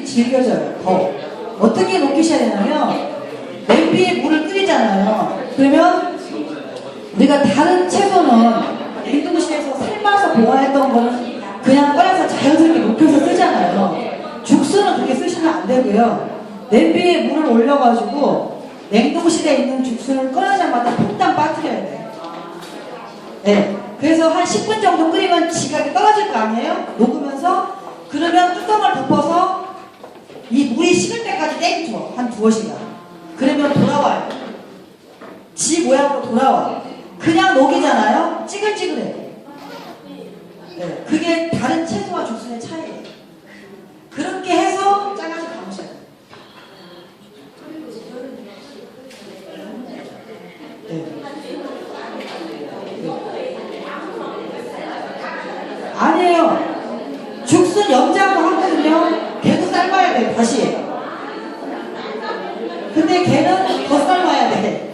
음식이 질겨져요. 더. 어떻게 녹이셔야 되냐면 냄비에 물을 끓이잖아요. 그러면 우리가 다른 채소는 냉동실에서 삶아서 보관했던 거는 그냥 꺼내서 자연스럽게 녹여서 쓰잖아요. 죽순은 그렇게 쓰시면 안 되고요. 냄비에 물을 올려가지고 냉동실에 있는 죽순을 꺼내자마자 퐁당 빠뜨려야 돼요. 네. 그래서 한 10분 정도 끓이면 지각이 떨어질 거 아니에요? 녹으면서. 그러면 뚜껑을 덮어서 이 물이 식을 때까지 땡겨. 한 2-5시간. 그러면 돌아와요. 지 모양으로 돌아와요. 그냥 녹이잖아요? 찌글찌글해요. 네. 그게 다른 채소와 죽순의 차이예요. 그렇게 해서 짜가지고 담으셔야 돼요. 네. 아니에요. 죽순 염장도 하거든요. 걔도 삶아야 돼, 다시. 근데 걔는 더 삶아야 돼.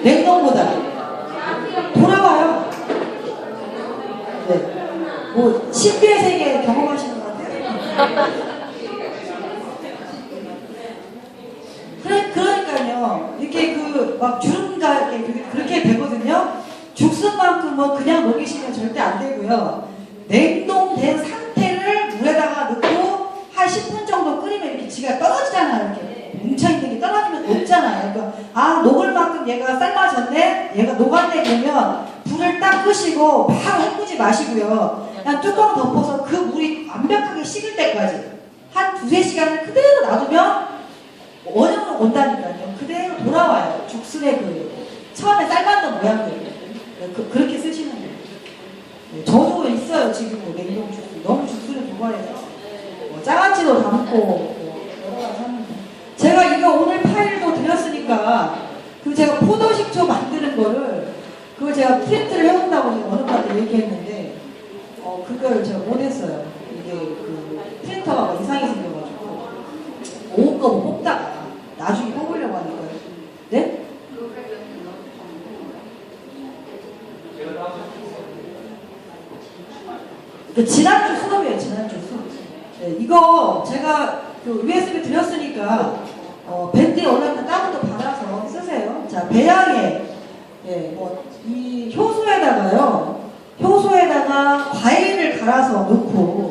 냉동보다. 돌아와요. 네. 뭐, 신비의 세계 경험하시는 것 같아요. 그러니까요. 이렇게 막 주름가, 그렇게 되거든요. 죽순만큼은 그냥 녹이시면 절대 안 되고요. 냉동된 상태를 물에다가 넣고 한 10분 정도 끓이면 이렇게 지가 떨어지잖아요. 이렇게 뭉쳐있는 게 떨어지면 녹잖아요. 그러니까 아, 녹을 만큼 얘가 삶아졌네? 얘가 녹았네? 그러면 불을 딱 끄시고 바로 헹구지 마시고요. 그냥 뚜껑 덮어서 그 물이 완벽하게 식을 때까지 한 2-3시간을 그대로 놔두면 원형으로 온다니까요. 그대로 돌아와요. 죽순의 처음에 삶았던 모양대로. 그렇게 쓰시는 거예요. 네, 저도 있어요. 지금 냉동 죽순. 너무 죽순을 좋아해서 짜가지도 담고 여러 가지 하는데. 제가 이거 오늘 파일도 드렸으니까 제가 포도식초 만드는 거를 그걸 제가 프린트를 해온다고 제가 어느 분한테 얘기했는데 그걸 제가 못했어요. 이게 프린터가 이상하게 생겨가지고 오후 거 뽑다가 나중에 뽑으려고 하니까요. 네? 지난주 수업이에요. 지난주 수업. 네, 이거 제가 USB 드렸으니까 밴드에 올라있는 다운도 받아서 쓰세요. 자, 배양에 이 효소에다가 과일을 갈아서 넣고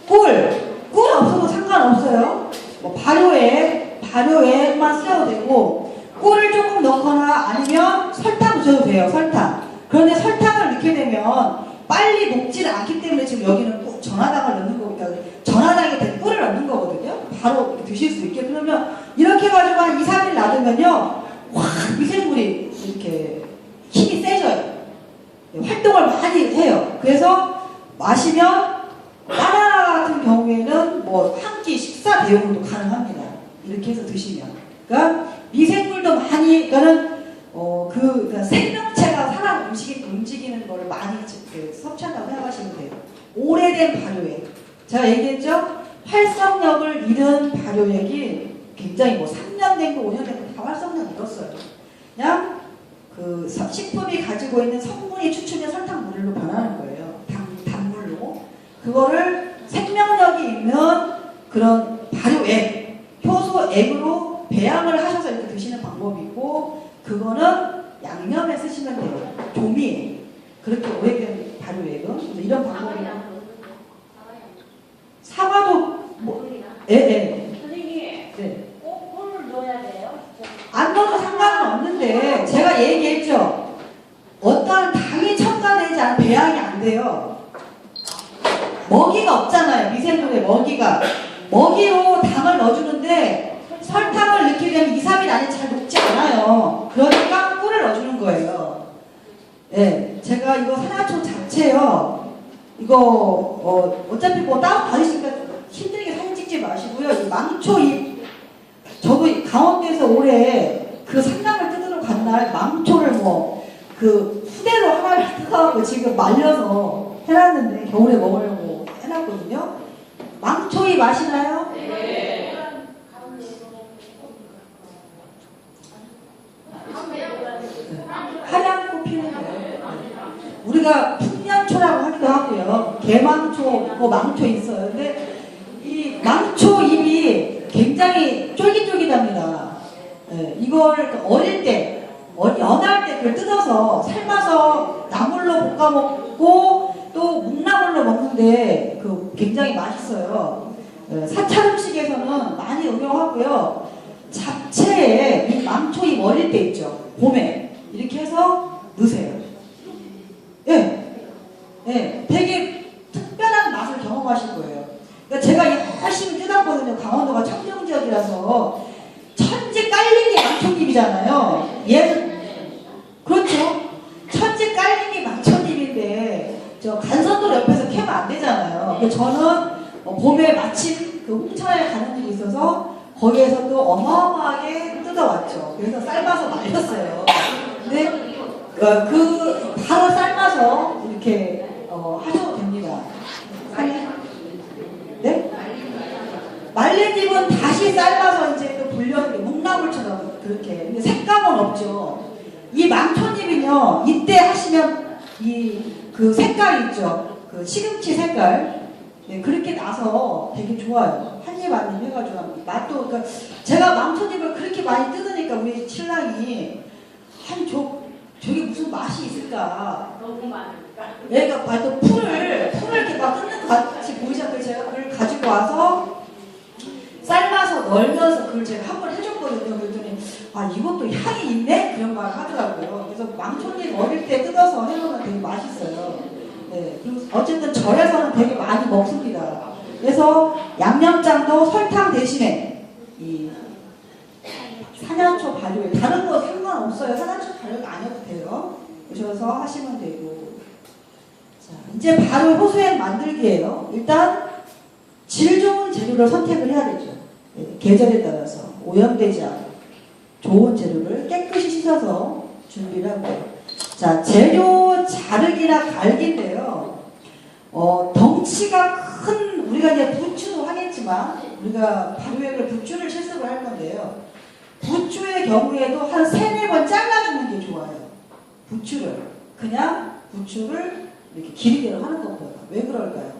꿀 없어도 상관없어요. 뭐 발효액만 쓰셔도 되고 꿀을 조금 넣거나 아니면 설탕 넣으셔도 돼요. 설탕. 그런데 설탕을 넣게 되면 빨리 녹지 않기 때문에 지금 여기는 꼭 전화당을 넣는 거니까 전화당에 된 꿀을 넣는 거거든요. 바로 드실 수 있게. 그러면 이렇게 해가지고 한 2-3일 놔두면요 확 미생물이 이렇게 힘이 세져요. 활동을 많이 해요. 그래서 마시면 바나나 같은 경우에는 뭐 한 끼 식사 대용으로도 가능합니다. 이렇게 해서 드시면. 그러니까 미생물도 많이, 그러니까는 그러니까 생명체가 사람 움직이는 거를 많이 섭취한다고 생각하시면 돼요. 오래된 발효액. 제가 얘기했죠? 활성력을 잃은 발효액이 굉장히 뭐 3년 된 거, 5년 된 거 다 활성력 잃었어요. 그냥 식품이 가지고 있는 성분이 추출된 설탕물로 변하는 거예요. 단물로. 그거를 생명력이 있는 그런 발효액, 효소액으로 배양을 하셔서 이렇게 드시는 방법이 있고, 그거는 양념에 쓰시면 돼요. 조미에. 그렇게 오래된 발효액은. 그래서 이런 방법이. 사과도, 선생님, 네. 꼭 꿀을 넣어야 돼요? 안 넣어도 상관은 없는데, 제가 얘기했죠. 어떠한 당이 첨가되지 않은 배양이 안 돼요. 먹이가 없잖아요. 미생물의 먹이가. 먹이로 당을 넣어주는데 설탕을 넣게 되면 2-3일 안에 잘 녹지 않아요. 그러니까 꿀을 넣어주는 거예요. 네, 제가 이거 산화초 자체요. 이거 어차피 뭐 다운 받으시니까 힘들게 사진 찍지 마시고요. 이 망초잎, 저도 강원도에서 올해 그 산나물 뜯으러 간 날 망초를 후대로 하나를 뜯어갖고 지금 말려서 해놨는데 겨울에 먹으려고 해놨거든요. 망초잎 아시나요? 네. 하얗고 피는 거예요. 우리가 풍년초라고 하기도 하고요. 개망초, 망초 있어요. 근데 이 망초 잎이 굉장히 쫄깃쫄깃합니다. 예, 이걸 어릴 때, 연할 때 그걸 뜯어서 삶아서 나물로 볶아 먹고 또 묵나물로 먹는데 그 굉장히 맛있어요. 예, 사찰 음식에서는 많이 응용하고요. 잡채에 이 망초잎 어릴 때 있죠. 봄에 이렇게 해서 넣으세요. 예, 예, 되게 특별한 맛을 경험하실 거예요. 그러니까 제가 열심히 뜯었거든요. 강원도가 청정 지역이라서 천지 깔린 게 망초잎이잖아요. 예, 그렇죠. 천지 깔린 게 망초잎인데 저 간선도 옆에서 캐면 안 되잖아요. 근데 저는 봄에 마침 그 홍천에 가는 일이 있어서 거기에서 또 어마어마하게 뜯어왔죠. 그래서 삶아서 말렸어요. 근데 그 바로 삶아서 이렇게 하셔도 됩니다. 네? 말린 잎은 다시 삶아서 이제 또 불려서 묵나물처럼 그렇게. 근데 색감은 없죠. 이 망초잎은요, 이때 하시면 그 색깔이 있죠. 그 시금치 색깔. 네, 그렇게 나서 되게 좋아요. 한입 한입 해가지고 맛도. 그러니까 제가 망초잎을 그렇게 많이 뜯으니까 우리 신랑이 저게 무슨 맛이 있을까? 너무 많으니까. 얘가 봐도 풀을 이렇게 막 뜯는 것 같이 보이잖아요. 제가 그걸 가지고 와서 삶아서 널면서 그걸 제가 한번 해줬거든요. 그랬더니 이것도 향이 있네? 그런 말을 하더라고요. 그래서 망초잎 어릴 때 뜯어서 해놓으면 되게 맛있어요. 네, 그리고 어쨌든 절에서는 되게 많이 먹습니다. 그래서 양념장도 설탕 대신에 이 산양초 발효, 다른 거 상관없어요. 산양초 발효가 아니어도 돼요. 오셔서 하시면 되고. 자, 이제 바로 효소액 만들기예요. 일단 질 좋은 재료를 선택을 해야 되죠. 네, 계절에 따라서 오염되지 않고 좋은 재료를 깨끗이 씻어서 준비를 하고요. 자, 재료 자르기나 갈기인데요. 덩치가 큰, 우리가 이제 부추도 하겠지만 우리가 발효액을 부추를 실습을 할 건데요. 부추의 경우에도 한 3-4번 잘라주는 게 좋아요. 그냥 부추를 이렇게 길이대로 하는 것보다. 왜 그럴까요?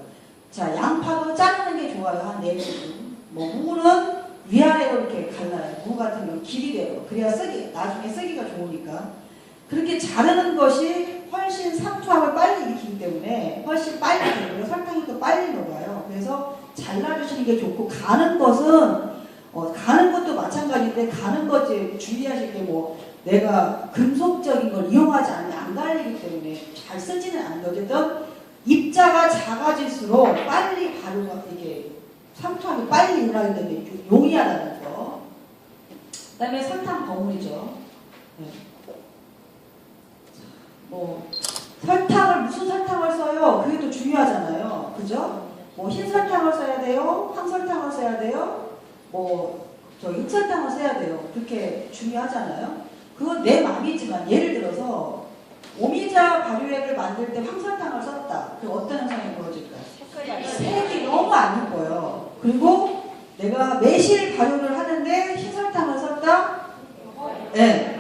자, 양파도 자르는 게 좋아요. 한 4번. 무는 위아래로 이렇게 갈라요. 무 같은 경우는 길이대로. 그래야 나중에 쓰기가 좋으니까. 그렇게 자르는 것이 훨씬 상투함을 빨리 일으키기 때문에 훨씬 빨리 되고요. 설탕이 또 빨리 녹아요. 그래서 잘라주시는 게 좋고, 가는 것도 마찬가지인데, 가는 것이 주의하실 게 내가 금속적인 걸 이용하지 않으면 안 갈리기 때문에 잘 쓰지는 않는데, 어쨌든 입자가 작아질수록 빨리 발효가 이게 상투함이 빨리 일어나기 때문에 용이하다는 거. 그 다음에 설탕 버무리죠. 네. 설탕을 무슨 설탕을 써요? 그게 또 중요하잖아요. 그죠? 흰 설탕을 써야 돼요? 황설탕을 써야 돼요? 흑설탕을 써야 돼요. 그렇게 중요하잖아요. 그건 내 마음이지만, 예를 들어서 오미자 발효액을 만들 때 황설탕을 썼다. 그럼 어떤 현상이 벌어질까요? 색이 너무 안 예뻐요. 그리고 내가 매실 발효를 하는데 흰설탕을 썼다? 네.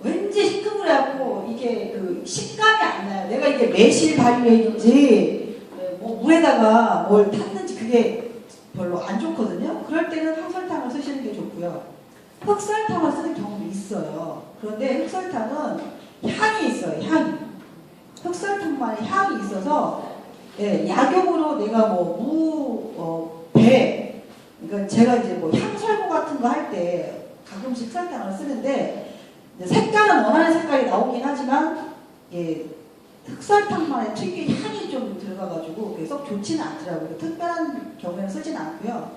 왠지 시큼해갖고 이게 그 식감이 안 나요. 내가 이게 매실 발효액인지 물에다가 뭘 탔는지 그게 별로 안 좋거든요. 그럴 때는 황설탕을 쓰시는 게 좋고요. 흑설탕을 쓰는 경우도 있어요. 그런데 흑설탕은 향이 있어요. 흑설탕만의 향이 있어서 약용으로 내가 배, 그러니까 제가 이제 향설모 같은 거 할 때 가끔씩 흑설탕을 쓰는데, 색깔은 원하는 색깔이 나오긴 하지만 흑설탕만의 특유의 향이 좀 들어가가지고 그게 썩 좋지는 않더라고요. 특별한 경우에는 쓰진 않고요.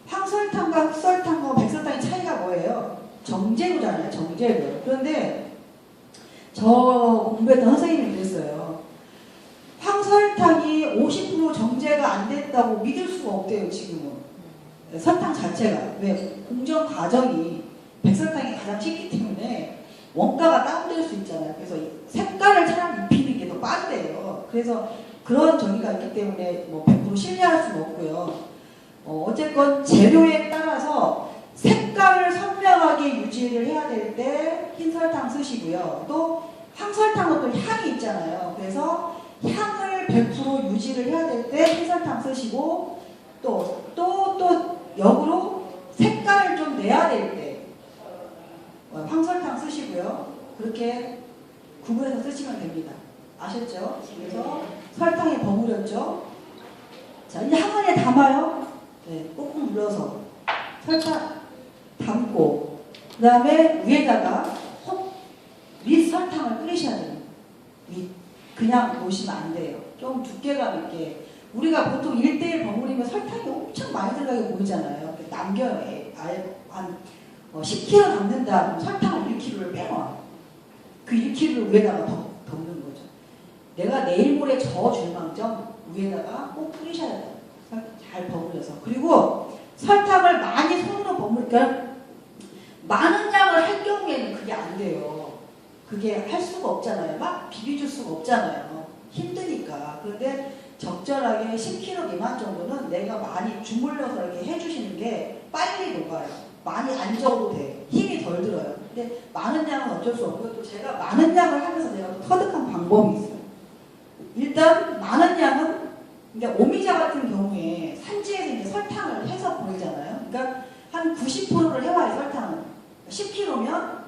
황설탕과 흑설탕과 백설탕의 차이가 뭐예요? 정제구잖아요. 정제구. 그런데 저 공부했던 선생님이 그랬어요. 황설탕이 50% 정제가 안 됐다고 믿을 수가 없대요. 지금은. 설탕 자체가. 왜? 공정 과정이 백설탕이 가장 쉽기 때문에 원가가 다운될 수 있잖아요. 그래서 색깔을 차라리 입히는 게 더 빠르대요. 그래서 그런 저기가 있기 때문에 100% 신뢰할 수는 없고요. 어쨌건 재료에 따라서 색깔을 선명하게 유지를 해야 될 때 흰설탕 쓰시고요. 또 황설탕은 또 향이 있잖아요. 그래서 향을 100% 유지를 해야 될 때 흰설탕 쓰시고, 또 역으로 내야 될 때 황설탕 쓰시고요. 그렇게 구분해서 쓰시면 됩니다. 아셨죠? 그래서 설탕에 버무렸죠. 자, 이제 항아리에 담아요. 네, 꾹꾹 눌러서 설탕 담고 그 다음에 위에다가 밑설탕을 뿌리셔야 돼요. 그냥 놓으시면 안 돼요. 좀 두께감 있게. 우리가 보통 1대1 버무리면 설탕이 엄청 많이 들어가게 보이잖아요. 남겨요. 한 10kg 담는다. 그럼 설탕을 1kg를 빼놔. 그 1kg를 위에다가 덮는 거죠. 내가 내일 모레 저어줄 망정 위에다가 꼭 뿌리셔야 돼요. 잘 버무려서. 그리고 설탕을 많이 손으로 버무리니까 많은 양을 할 경우에는 그게 안 돼요. 그게 할 수가 없잖아요. 막 비벼줄 수가 없잖아요. 힘드니까. 그런데 적절하게 10kg 미만 정도는 내가 많이 주물러서 이렇게 해주시는 게 빨리 녹아요. 많이 안 저어도 돼. 힘이 덜 들어요. 근데 많은 양은 어쩔 수 없고요. 또 제가 많은 양을 하면서 내가 또 터득한 방법이 있어요. 일단 많은 양은 그러니까 오미자 같은 경우에 산지에서 이제 설탕을 해서 보이잖아요. 그러니까 한 90%를 해와요. 설탕은 10kg면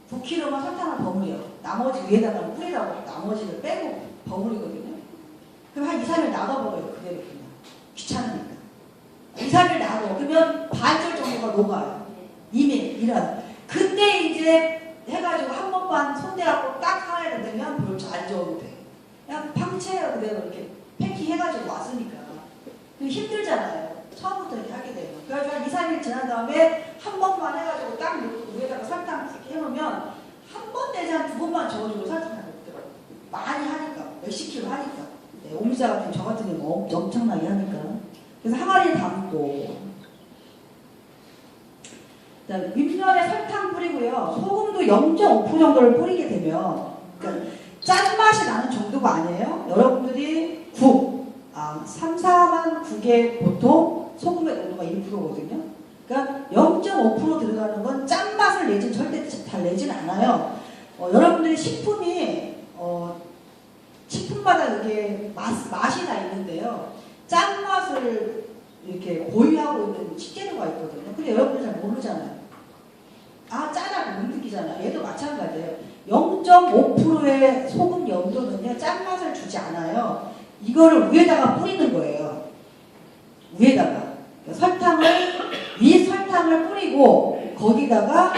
9kg만 설탕을 버무려요. 나머지 위에다가 뿌리라고 나머지를 빼고 버무리거든요. 그럼 한 2, 3일 놔둬버려요. 그대로 그냥. 귀찮으니까. 2, 3일 놔둬. 그러면 반절 정도가 녹아요. 이미 이런. 그때 이제 해가지고 한 번만 손대갖고 딱 하나에 되면 별로 안 저어도 돼. 그냥 팡채요. 그대로 이렇게 패킹 해가지고 왔으니까. 힘들잖아요. 처음부터 이렇게 하게 돼요. 그래가지고 한 2, 3일 지난 다음에 한 번만 해가지고 딱 위에다가 설탕 이렇게 해놓으면 한 번 내지 한 2번만 저어주고 설탕을 먹더라고요. 많이 하니까. 몇십 킬로 하니까. 네, 오미자 같은 저 같은 경우 엄청나게 하니까. 그래서 항아리에 담고. 그다음에 윗면에 설탕 뿌리고요. 소금도 0.5% 정도를 뿌리게 되면 그러니까 짠맛이 나는 정도가 아니에요. 여러분들이 3, 4만 국에 보통 소금의 농도가 1%거든요. 그러니까 0.5% 들어가는 건 짠맛을 내진 절대 잘 내진 않아요. 여러분들이 식품마다 이게 맛이 다 있는데요. 짠맛을 이렇게 보유하고 있는 식재료가 있거든요. 근데 여러분들 잘 모르잖아요. 아, 짜다고 못 느끼잖아요. 얘도 마찬가지예요. 0.5%의 소금 염도는요, 짠맛을 주지 않아요. 이거를 위에다가 뿌리는 거예요. 위에다가. 설탕을 뿌리고, 거기다가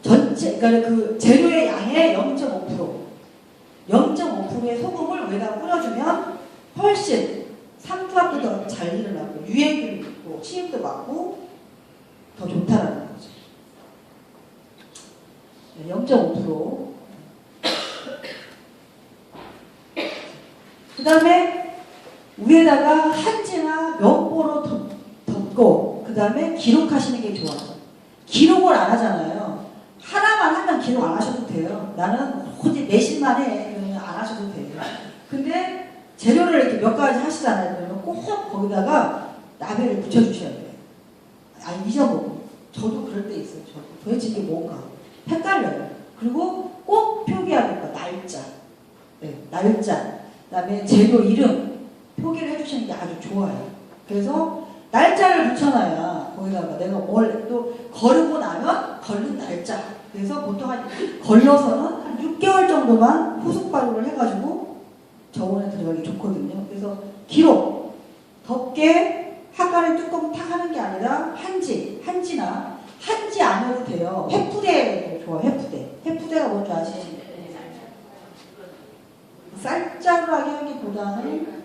그러니까 그 재료의 양의 0.5%의 소금을 위에다가 뿌려주면 훨씬 삼투압도 더 잘 일어나고, 유행도 있고, 침도 막고, 더 좋다라는 거죠. 0.5%. 그 다음에 위에다가 한지나 면보로 덮고 그 다음에 기록하시는 게 좋아요. 기록을 안 하잖아요. 하나만 하면 기록 안 하셔도 돼요. 나는 굳이 내신만 해. 그러면 안 하셔도 돼요. 근데 재료를 이렇게 몇 가지 하시잖아요. 그러면 꼭 거기다가 라벨을 붙여주셔야 돼요. 아니, 잊어보고. 저도 그럴 때 있어요. 저도. 도대체 이게 뭔가. 헷갈려요. 그리고 꼭 표기해야 될 거. 날짜. 네, 날짜. 그 다음에 재료 이름. 표기를 해주시는 게 아주 좋아요. 그래서 날짜를 붙여놔야 거기다가 내가 뭘 또 거르고 나면 걸른 날짜. 그래서 보통 걸러서는 한 6개월 정도만 후숙 발효를 해가지고 저온에 들어가기 좋거든요. 그래서 기록. 덮개 한가위 뚜껑 탁 하는 게 아니라 한지 아니어도 돼요. 회푸대 좋아. 회푸대가 뭔지 아시죠? 쌀자루하게 하기보다는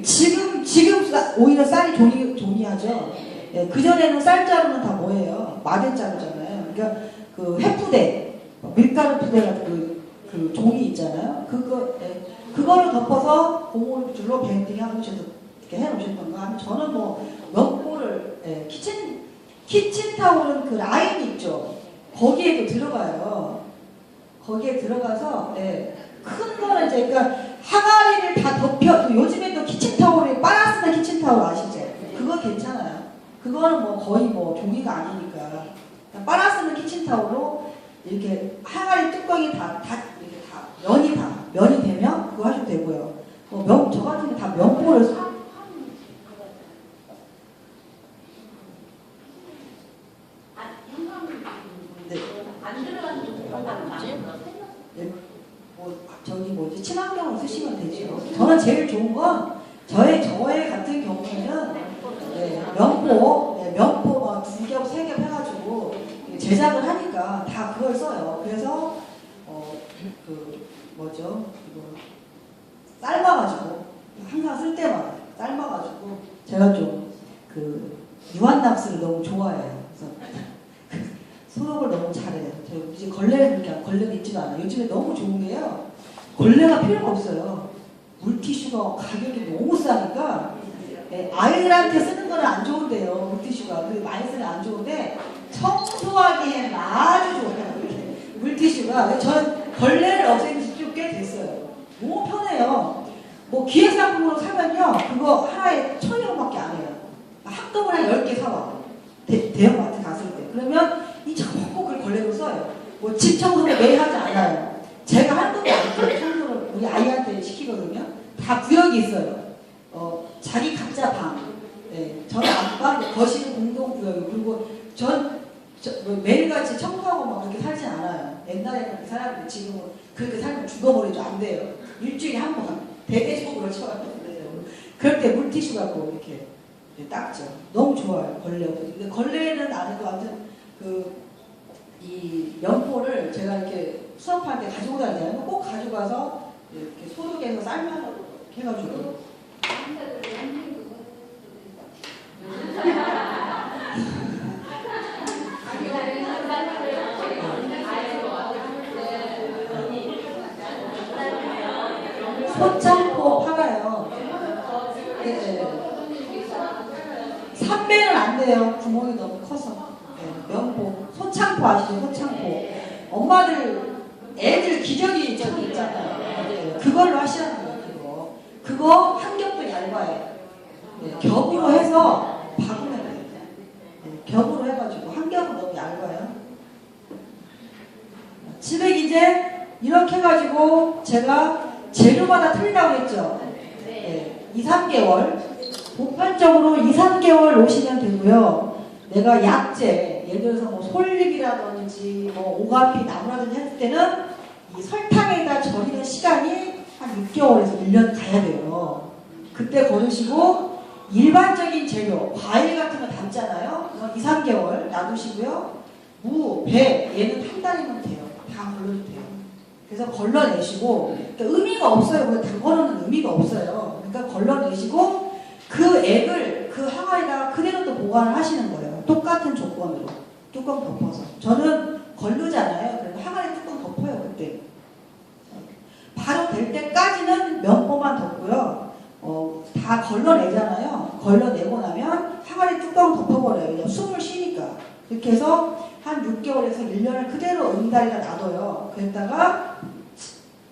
지금 오히려 쌀이 존이하죠. 그전에는 쌀자루는 다 뭐예요? 마대자루잖아요. 그러니까 그 회푸대, 밀가루 푸대 같은 그 종이 있잖아요. 그거를 덮어서 고무줄로 밴딩하고 이렇게 해놓으셨던 거. 아니면 저는 뭐 면보를 키친타올은 그 라인 있죠. 거기에도 들어가요. 거기에 들어가서 큰 거는 이제 그러니까 항아리를 다 덮여. 요즘에 또 키친타올에 빨아 쓰는 키친타올 아시죠? 그거 괜찮아요. 그거는 뭐 거의 뭐 종이가 아니니까 빨아 쓰는 키친타올로 이렇게 항아리 뚜껑이 이렇게 면이 되면 그거 하셔도 되고요. 저 같은 게 다 면보를 네, 뭐 저기 뭐지 친환경을 쓰시면 되죠. 저는 제일 좋은 건 저의 같은 경우에는 면포 막 2겹 3겹 해가지고 제작을 하니까 다 그걸 써요. 그래서 그 뭐죠 이거 삶아가지고 항상 쓸 때마다 삶아가지고 제가 좀 그 유한납스를 너무 좋아해요. 그래서 소독을 너무 잘해요. 저 이제 걸레는 그렇게 걸레는 있지도 않아요. 요즘에 너무 좋은 게요. 걸레가 필요가 없어요. 물티슈가 가격이 너무 싸니까 아이들한테 쓰는 거는 안 좋은데요. 물티슈가 많이 쓰면 안 좋은데 청소하기에는 아주 좋아요. 물티슈가 저는 걸레를 없앤 지 좀 꽤 됐어요. 너무 편해요. 뭐 기획상품으로 사면요 그거 하나에 1,000원밖에 안 해요. 합금을 한 10개 사와. 대형마트 갔을 때. 그러면 이 전부 그걸 걸레로 써요. 뭐 집 청소를 매일 하지 않아요. 제가 하는 것도 아니죠. 청소를 우리 아이한테 시키거든요. 다 구역이 있어요. 자기 각자 방. 네, 저는 안방, 거실은 공동구역이고, 그리고 뭐 매일같이 청소하고 막 그렇게 살진 않아요. 옛날에는 그렇게 살았는데 지금은 그렇게 살면 죽어버리죠. 안 돼요. 일주일에 한 번. 대대적으로 쳐요. 그럴 때 물티슈 갖고 이렇게 닦죠. 너무 좋아요. 걸레도. 근데 걸레는 안 해도 아무튼 이 면포를 제가 이렇게 수업할 때 가지고 다니잖아요. 꼭 가져가서 이렇게 소독해서 쌀면으로 해가지고. 소창포 팔아요. 삼배는 안 돼요. 구멍이 너무 커서. 면포. 소창포 아시죠? 소창포. 엄마들, 애들 기저귀 저기 있잖아요. 그걸로 하시라는 거예요. 그거 한 겹도 얇아요. 겹으로 해서 박으면 돼요. 겹으로 해가지고 한 겹은 너무 얇아요. 집에 이제 이렇게 해가지고 제가 재료마다 틀리다고 했죠. 2, 3개월. 보편적으로 2, 3개월 놓으시면 되고요. 내가 약재, 예를 들어서 뭐 솔잎이라든지 뭐 오가피, 나무라든지 했을 때는 이 설탕에다 절이는 시간이 한 6개월에서 1년 가야 돼요. 그때 거르시고 일반적인 재료, 과일 같은 거 담잖아요. 그건 2, 3개월 놔두시고요. 무, 배, 얘는 한 달이면 돼요. 다 걸러도 돼요. 그래서 걸러내시고, 그러니까 의미가 없어요. 다 걸어는 의미가 없어요. 그러니까 걸러내시고 그 액을 그 항아리에다가 그대로 또 보관을 하시는 거예요. 똑같은 조건으로. 뚜껑 덮어서. 저는 걸르잖아요. 그래서 항아리 뚜껑 덮어요. 그때. 바로 될 때까지는 면포만 덮고요. 다 걸러내잖아요. 걸러내고 나면 항아리 뚜껑 덮어버려요. 그냥 숨을 쉬니까. 그렇게 해서 한 6개월에서 1년을 그대로 응달이가 놔둬요. 그랬다가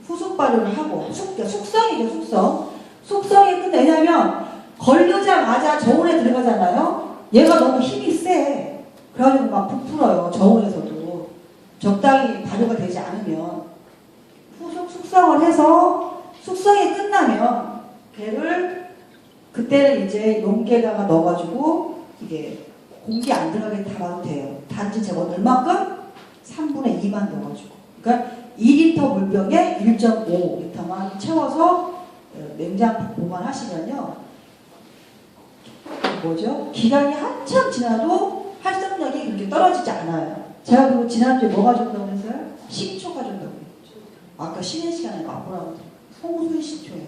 후숙 발효를 하고 숙성이죠. 숙성이 끝내. 왜냐면 걸르자마자 저온에 들어가잖아요. 얘가 너무 힘이 세. 그래가지고 막 부풀어요. 저온에서도. 적당히 발효가 되지 않으면. 후숙 숙성을 해서 숙성이 끝나면 걔를 그때는 이제 용기에다가 넣어가지고 이게 공기 안 들어가게 담아도 돼요. 단지 제가 얼마큼? 3분의 2만 넣어가지고. 그러니까 2리터 물병에 1.5리터만 채워서 냉장 보관하시면요. 뭐죠? 기간이 한참 지나도 활성력이 그렇게 떨어지지 않아요. 제가 그리고 지난주에 뭐 가져온다고 했어요? 식초 가져온다고 했죠. 아까 쉬는 시간에 맛보라고 송순 식초예요.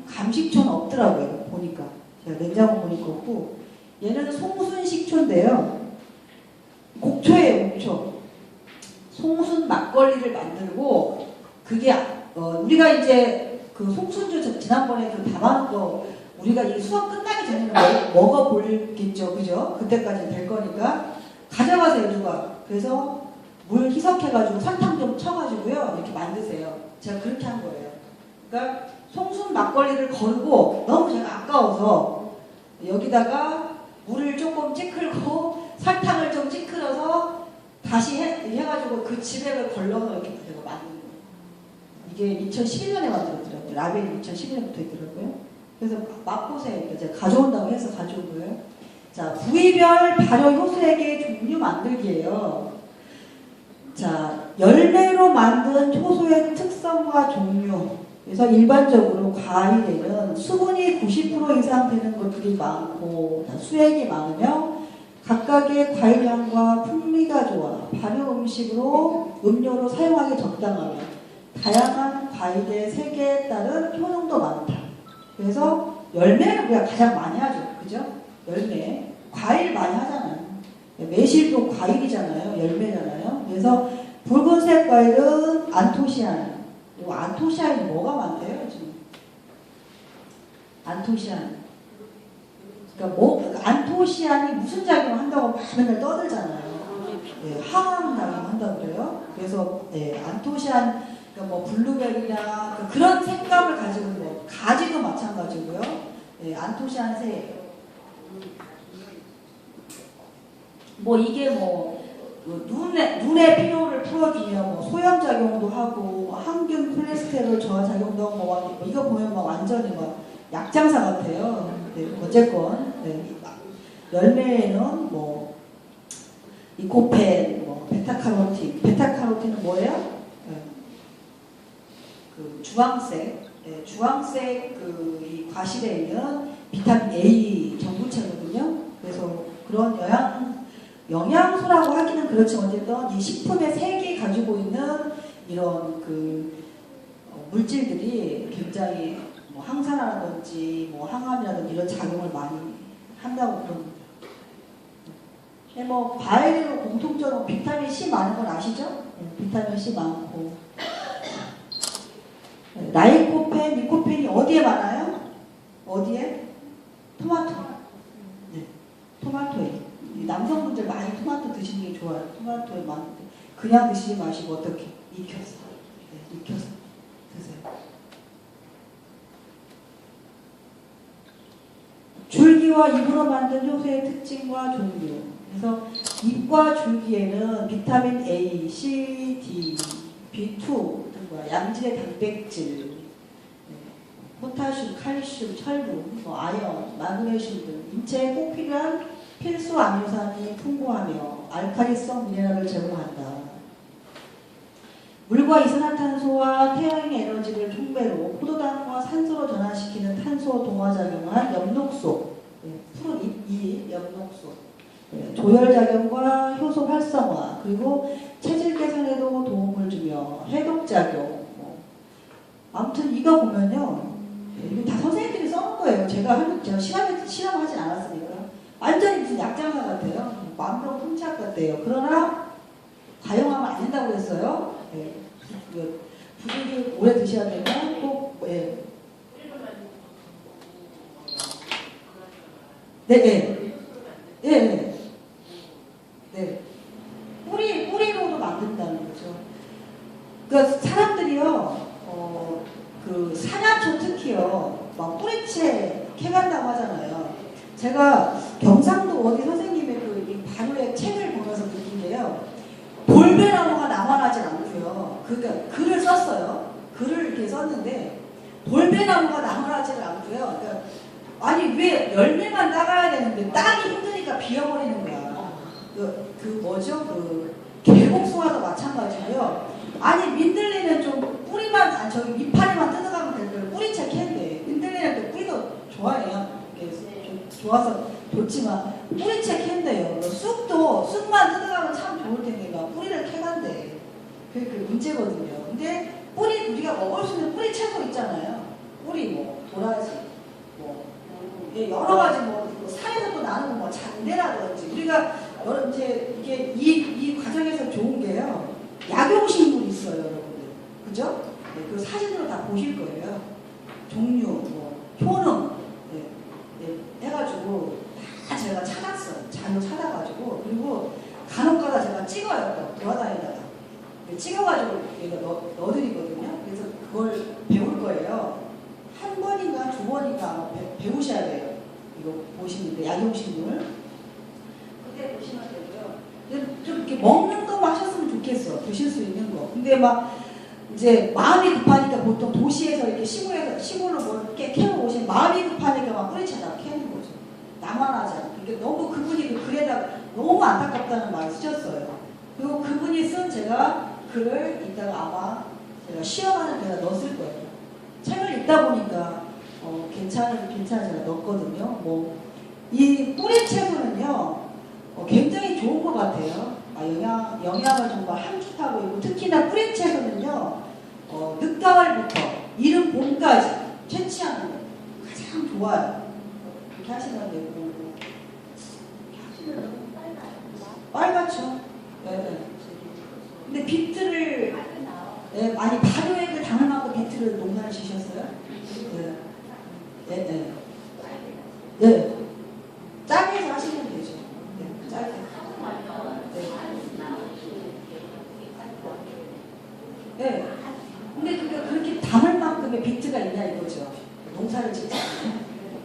감식초는 없더라고요. 보니까. 제가 냉장고 보니까 없고. 얘는 송순 식초인데요. 곡초예요, 곡초. 송순 막걸리를 만들고, 그게, 우리가 이제 그 송순주 지난번에 그 담아놓은 거, 우리가 이 수업 끝나기 전에는 먹어볼겠죠, 그죠? 그때까지 될 거니까. 가져가세요, 누가. 그래서 물 희석해가지고 설탕 좀 쳐가지고요, 이렇게 만드세요. 제가 그렇게 한 거예요. 그러니까 송순 막걸리를 걸고, 너무 제가 아까워서, 여기다가 물을 조금 찌클고 설탕을 좀 찌클어서 다시 해가지고 그 지백을 걸러서 이렇게 제가 만든 거예요. 이게 2011년에 만들었더라고요. 라벨이 2011년부터 있더라고요. 그래서 맛보세요. 그러니까 제가 가져온다고 해서 가져온 거예요. 자, 부위별 발효 효소액의 종류 만들기예요. 자, 열매로 만든 효소의 특성과 종류. 그래서 일반적으로 과일에는 수분이 90% 이상 되는 것들이 많고 수액이 많으며 각각의 과일향과 풍미가 좋아 발효 음식으로 음료로 사용하기 적당하며 다양한 과일의 세계에 따른 효능도 많다. 그래서 열매를 우리가 가장 많이 하죠. 그죠? 열매. 과일 많이 하잖아요. 매실도 과일이잖아요. 열매잖아요. 그래서 붉은색 과일은 안토시아닌. 그리고 안토시아닌이 뭐가 많대요, 지금? 안토시아닌. 그러니까 안토시아닌이 무슨 작용을 한다고 막 맨날 떠들잖아요. 네, 항암 작용한다고 그래요. 그래서 안토시아닌, 그러니까 뭐 블루베리나 그런 색감을 가지고 뭐 가지도 마찬가지고요. 안토시아닌세. 뭐 이게 뭐 눈의 피로를 풀어주며 뭐 소염작용도 하고 뭐 항균 콜레스테롤 저하작용도 하고 뭐 이거 보면 막 완전히 막 약장사 같아요. 네, 어쨌건 열매에는 뭐 리코펜, 뭐 베타카로틴, 베타카로틴은 뭐예요? 그 주황색, 주황색 이 과실에 있는 비타민 A 전구체거든요. 그래서 그런 영양소라고 하기는 그렇지만 어쨌든 이 식품의 색이 가지고 있는 이런 물질들이 굉장히 뭐 항산화라든지 뭐 항암이라든지 이런 작용을 많이 한다고 그럽니다. 뭐 과일로 공통적으로 비타민 C 많은 건 아시죠? 비타민 C 많고 라이코펜, 리코펜이 어디에 많아요? 어디에? 토마토. 네, 토마토에. 남성분들 많이 토마토 드시는 게 좋아요. 토마토에 많은데 그냥 드시지 마시고 어떻게 익혀서, 익혀서 드세요. 줄기와 잎으로 만든 효소의 특징과 종류. 그래서 잎과 줄기에는 비타민 A, C, D, B2 등과 양질의 단백질, 포타슘, 칼슘, 철분, 아연, 마그네슘 등 인체에 꼭 필요한 필수 아미노산이 풍부하며 알칼리성 미네랄을 제공한다. 물과 이산화탄소와 태양의 에너지를 촉매로 포도당과 산소로 전환시키는 탄소 동화작용한 엽록소, 푸른 이 엽록소, 조혈작용과 효소 활성화, 그리고 체질 개선에도 도움을 주며 해독작용. 아무튼 이거 보면요, 이거 다 선생님들이 써놓은 거예요. 제가 실험하진 않았으니까. 완전히 무슨 약장사 같아요. 마음대로 훔치약 같대요. 그러나 가용하면 안 된다고 했어요. 부득이 오래 드셔야 되면 꼭 뿌리로도 만든다는 거죠. 그러니까 사람들이요, 산야초 특히요, 막 뿌리채 캐간다고 하잖아요. 제가 경상도 어디 선생님의 이 발효의 책을 보면서 느낀 게요, 돌배나무가 남아나질 않고요. 그러니까 글을 썼어요. 글을 이렇게 썼는데 돌배나무가 남아나질 않고요. 그러니까 아니 왜 열매만 따가야 되는데 따기 힘드니까 비어버리는 거야. 계곡소와도 마찬가지고요. 아니 민들레는 좀 뿌리만 밑파리만 뜯어가면 될 걸 뿌리채 캔데 민들레는 또 뿌리도 좋아해요. 좋아서 좋지만 뿌리채 캔대요. 쑥만 뜯어가면 참 좋을 텐데 뿌리를 캐간대. 그게 문제거든요. 근데 뿌리 우리가 먹을 수 있는 뿌리 채소 있잖아요. 뿌리 도라지 여러 가지 산에서도 나는 잔대라든지 우리가 이제 이게 이 과정에서 좋은 게요. 약용식물이 있어요, 여러분들. 그죠? 그 사진으로 다 보실 거예요. 종류, 효능 해가지고 다 제가 찾았어요. 자료 찾아가지고. 그리고 간혹가다 제가 찍어요. 돌아다니다가 찍어가지고 얘가 넣어드리거든요. 그래서 그걸 배울 거예요. 한 번인가 두 번인가 배우셔야 돼요. 이거 보시는데 약용식물. 그때 보시면 되고요. 좀 이렇게 먹는 거 하셨으면 좋겠어. 드실 수 있는 거. 근데 이제 마음이 급하니까 보통 도시에서 이렇게 시골로 이렇게 캐러 오신 마음이 급하니까 뿌리채다가 캐는 거죠. 나만 하지 않고. 너무 그분이 그 글에다가 너무 안타깝다는 말을 쓰셨어요. 그리고 그분이 쓴 제가 글을 이따가 아마 제가 시험하는 데다 넣었을 거예요. 책을 읽다 보니까 괜찮은 제가 넣었거든요. 뭐 이 뿌리 채소는요 굉장히 좋은 것 같아요. 영양을 정말 함축하고 있고 특히나 뿌리 채소는요 늦가을부터 이른 봄까지 채취하는 게 가장 좋아요. 이렇게 하시면 되고 빨갛죠. 네. 근데 비트를 많이 발효액을 당을 만큼 비트를 농사를 지셨어요? 네. 네. 네. 네. 짜게 해서 하시면 되죠. 네. 짜게. 네. 네. 근데 그렇게 담을 만큼의 비트가 있냐 이거죠. 농사를 짓지 않아요.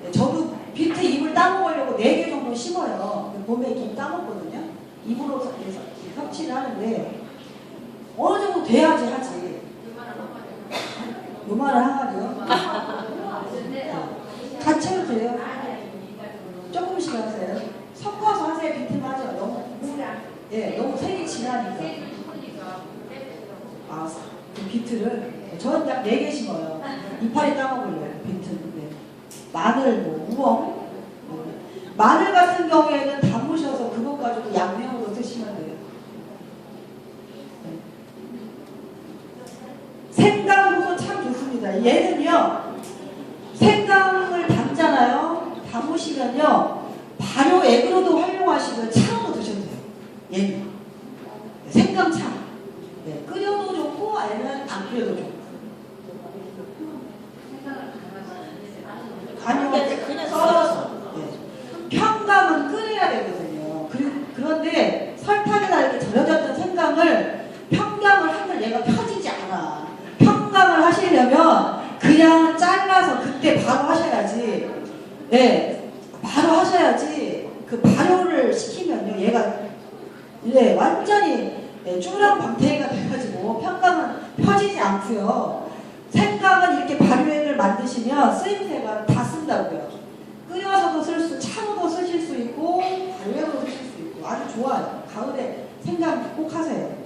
네. 저도 비트 잎을 따먹으려고 4개 정도 심어요. 봄에 이렇게 따먹거든요. 잎으로 섭취를 하는데 어느 정도 돼야지 하지. 요만한 항아리요? 같이 해도 돼요. 조금씩 하세요. 섞어서 하세요. 비트만 하죠. 너무 색이 진하니까. 그 비트를 저는 딱 4개 심어요. 이파리 따먹으려고 비트는. 네. 마늘, 우엉. 마늘 같은 경우에는 담으셔서 그것 가지고 양념으로 드시면 돼요. 생강도 참 좋습니다. 얘는요, 생강을 담잖아요. 담으시면요, 발효액으로도 활용하시고 차로도 드셔도 돼요. 얘는 생강차. 네, 끓여도 좋고 아니면 안 끓여도 좋고. 아니요, 그냥 썰어서. 네. 평강은 끓여야 되거든요. 그런데 설탕이나 이렇게 절여졌던 생강을 평강을 하면 얘가 펴지지 않아. 평강을 하시려면 그냥 잘라서 그때 바로 하셔야지. 네, 바로 하셔야지. 그 발효를 시키면요, 얘가 완전히 쭈그랑 방태기가 돼가지고 평강은 펴지지 않고요. 생강은 이렇게 발효액을 만드시면 쓰임새가 다 쓴다고요. 끓여서도 차로도 쓰실 수 있고 발효액으로 쓰실 수 있고 아주 좋아요. 가을에 생강 꼭 하세요.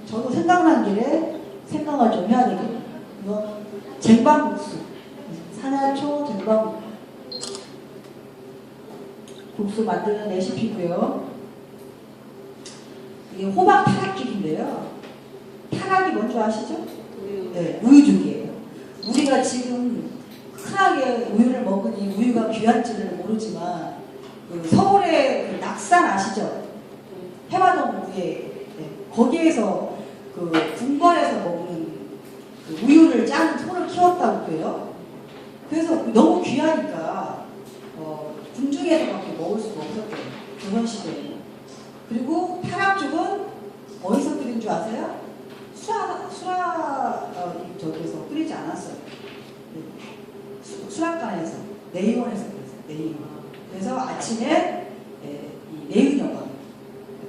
저도 생각난 길에 생강을 좀 해야 되겠네요. 이거 쟁반국수, 산야초 쟁반 국수 만드는 레시피고요. 이게 호박 타락죽인데요. 타락이 뭔지 아시죠? 네, 우유죽이에요. 우리가 지금 흔하게 우유를 먹으니 우유가 귀한지를 모르지만 서울의 그 낙산 아시죠? 해화동 위에 거기에서 궁궐에서 먹는 우유를 짠 소를 키웠다고 그래요. 그래서 너무 귀하니까 궁중에서밖에 먹을 수가 없었대요. 조선 시대에. 그리고 타락죽은 어디서 끓인 줄 아세요? 저기서 끓이지 않았어요. 수락관에서 내의원에서 끓였어요. 내의원. 그래서 아침에 이 내의녀가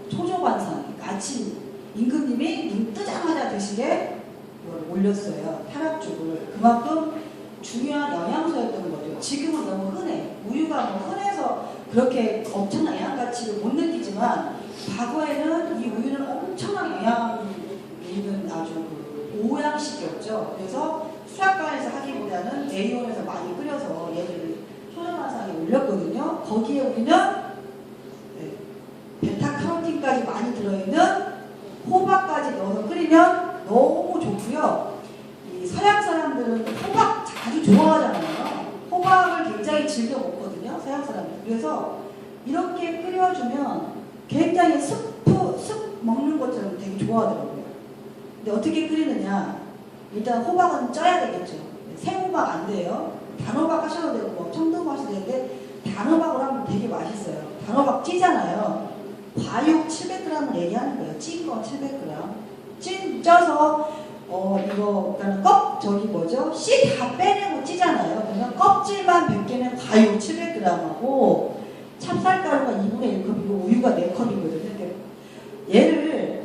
초조반상 아침 임금님이 눈 뜨자마자 드시게 이걸 올렸어요. 타락죽을. 그만큼 중요한 영양소였던 거죠. 지금은 너무 흔해. 우유가 너무 흔해서 그렇게 엄청난 영양가치를 못 느끼지만 과거에는 이 우유는 엄청난 영양 있는 아주 오양식이었죠. 그래서 수락관에서 하기보다는 내의원에서 많이 끓여서 얘를 초전화상에 올렸거든요. 거기에 우리는 베타카로틴까지 많이 들어있는 호박까지 넣어서 끓이면 너무 좋고요. 이 서양 사람들은 호박 아주 좋아하잖아요. 호박을 굉장히 즐겨 먹거든요. 서양 사람들. 그래서 이렇게 끓여주면 굉장히 습 먹는 것처럼 되게 좋아하더라고요. 근데 어떻게 끓이느냐? 일단 호박은 쪄야 되겠죠. 생호박 안 돼요. 단호박 하셔도 되고 뭐 청동박 하셔도 되는데 단호박으로 하면 되게 맛있어요. 단호박 찌잖아요. 과육 700g을 얘기하는 거예요. 찐 거 700g. 쪄서 이거 그러니까 씨 다 빼내고 찌잖아요. 그러면 껍질만 벗기는 과육 700g하고 찹쌀가루가 2분의 1컵이고 우유가 4컵이거든요. 얘를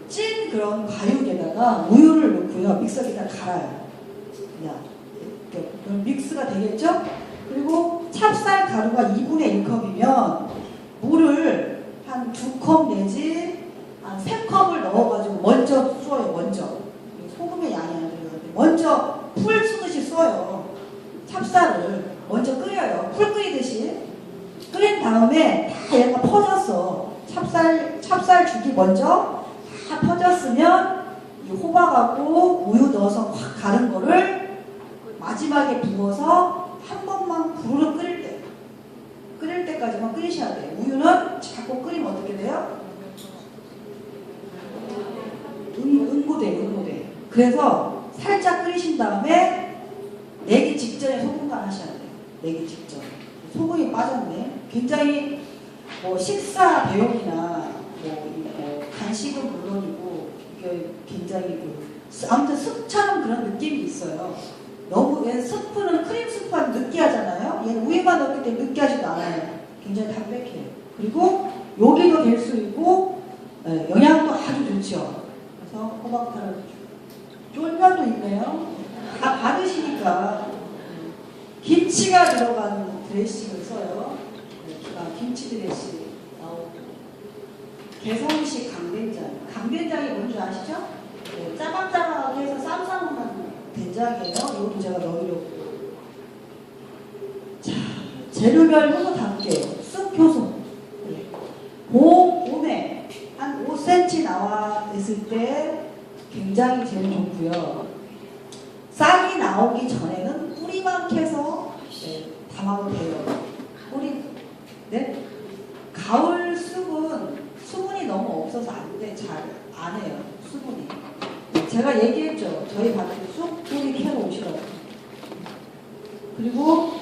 찐 그런 과육에다가 우유를 넣고요. 믹서기에다 갈아요. 그냥 그럼 믹스가 되겠죠? 그리고 찹쌀가루가 2분의 1컵이면 물을 한 2컵 내지 한 다음에 다 얘가 퍼졌어. 찹쌀죽이 먼저 다 퍼졌으면 이 호박하고 우유 넣어서 확 가른 거를 마지막에 부어서 한 번만 부르르 끓일 때까지만 끓이셔야 돼요. 우유는 자꾸 끓이면 어떻게 돼요? 응고돼. 그래서 살짝 끓이신 다음에 내기 직전에 소금 간 하셔야 돼요. 내기 직전. 소금이 빠졌네. 굉장히 뭐 식사 배용이나 간식은 물론이고 이게 굉장히 아무튼 숲처럼 그런 느낌이 있어요. 너무 얘는 스프는 크림 스프는 느끼하잖아요. 얘는 우유만 넣기 때문에 느끼하지도 않아요. 굉장히 담백해요. 그리고 요리도 될 수 있고 영양도 아주 좋죠. 그래서 호박탕을 쫄면도 있네요. 다 받으시니까 김치가 들어간 드레싱을 써요. 김치 드레싱 나오고 개성식 강된장. 강된장이 뭔지 아시죠? 짜박짜박하게 해서 쌈싸먹는 된장이에요. 이것도 제가 넣으려고. 자, 재료별 효소 담게요. 쑥효소. 봄에 한 5cm 나와 있을 때 굉장히 제일 좋고요. 싹이 나오기 전에는 뿌리만 캐서 담아도 돼요. 뿌리. 네? 가을 쑥은 수분이 너무 없어서 안 돼. 잘 안 해요. 수분이. 제가 얘기했죠. 저희 밭에 쑥 뿌리 캐러 오시라고. 그리고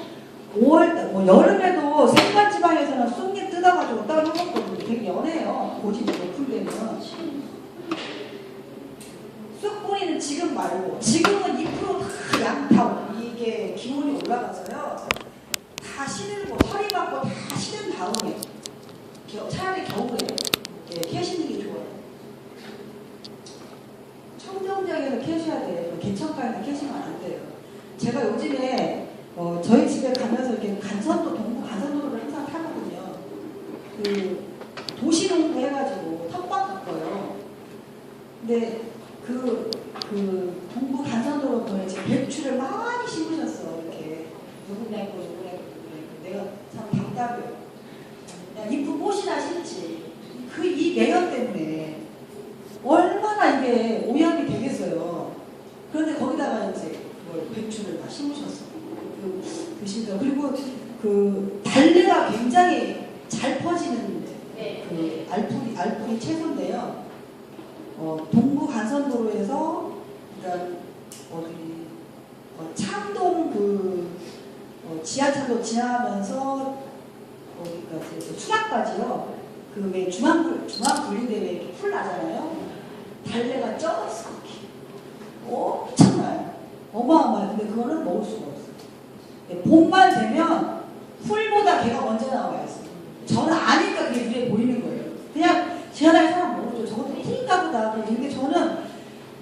5월, 여름에도 생간지방에서는 쑥잎 뜯어가지고 따로 해먹거든요. 되게 연해요. 고집이 높은 데는. 쑥 뿌리는 지금 말고, 지금은 잎으로 다 양타, 이게 기온이 올라가서요. 다 시들고, 털이 받고 다 시든 다음에, 차라리 겨울에 캐시는 게 좋아요. 청정지역에서 캐셔야 돼요. 개천가에서 캐시면 안 돼요. 제가 요즘에 저희 집에 가면서 이렇게 동부 간선도로를 항상 타거든요. 그 도시농구 해가지고 텃밭 바꿔요. 근데 그 동부 간선도로 보면 이제 배추를 많이 심으셨어. 이렇게 누구냐 있고 내가 참 답답해요. 이쁜 꽃이나 심지. 이 매연 때문에 얼마나 이게 오염이 되겠어요. 그런데 거기다가 이제 배추를 다 심으셨어. 드시더라고요. 그리고 그 달래가 굉장히 잘 퍼지는 그 알뿌리 채소인데요. 동부 간선도로에서 그러니까 창동 지하철로 지나면서 거기까지 수락까지요. 그 왜 중앙분리대회 이렇게 풀 나잖아요. 달래가 쪄있어. 엄청나요. 어마어마해요. 근데 그거는 먹을 수가 없어요. 봄만 되면 풀보다 걔가 먼저 나와요. 저는 아니까 그게 눈에 보이는 거예요. 그냥 지나다니는 사람 모르죠. 저것도 풀인가 보다. 근데 저는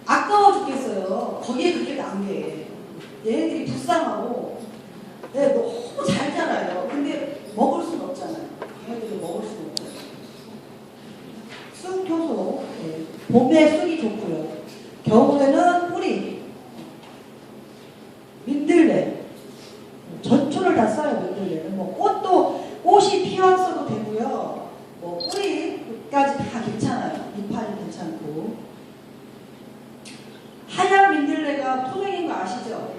아까워 죽겠어요. 거기에 그렇게 난 게. 얘네들이 불쌍하고 너무 잘 자라요. 근데 먹을 수는 없잖아요. 얘네들이 먹을 수는 없잖아요. 쑥 효소. 봄에 쑥이 좋고요. 겨울에는 뿌리. 민들레. 전초를 다 써요. 민들레는. 꽃이 피었어도 되고요. 뿌리까지 다 괜찮아요. 이파리 괜찮고. 하얀 민들레가 토종인 거 아시죠?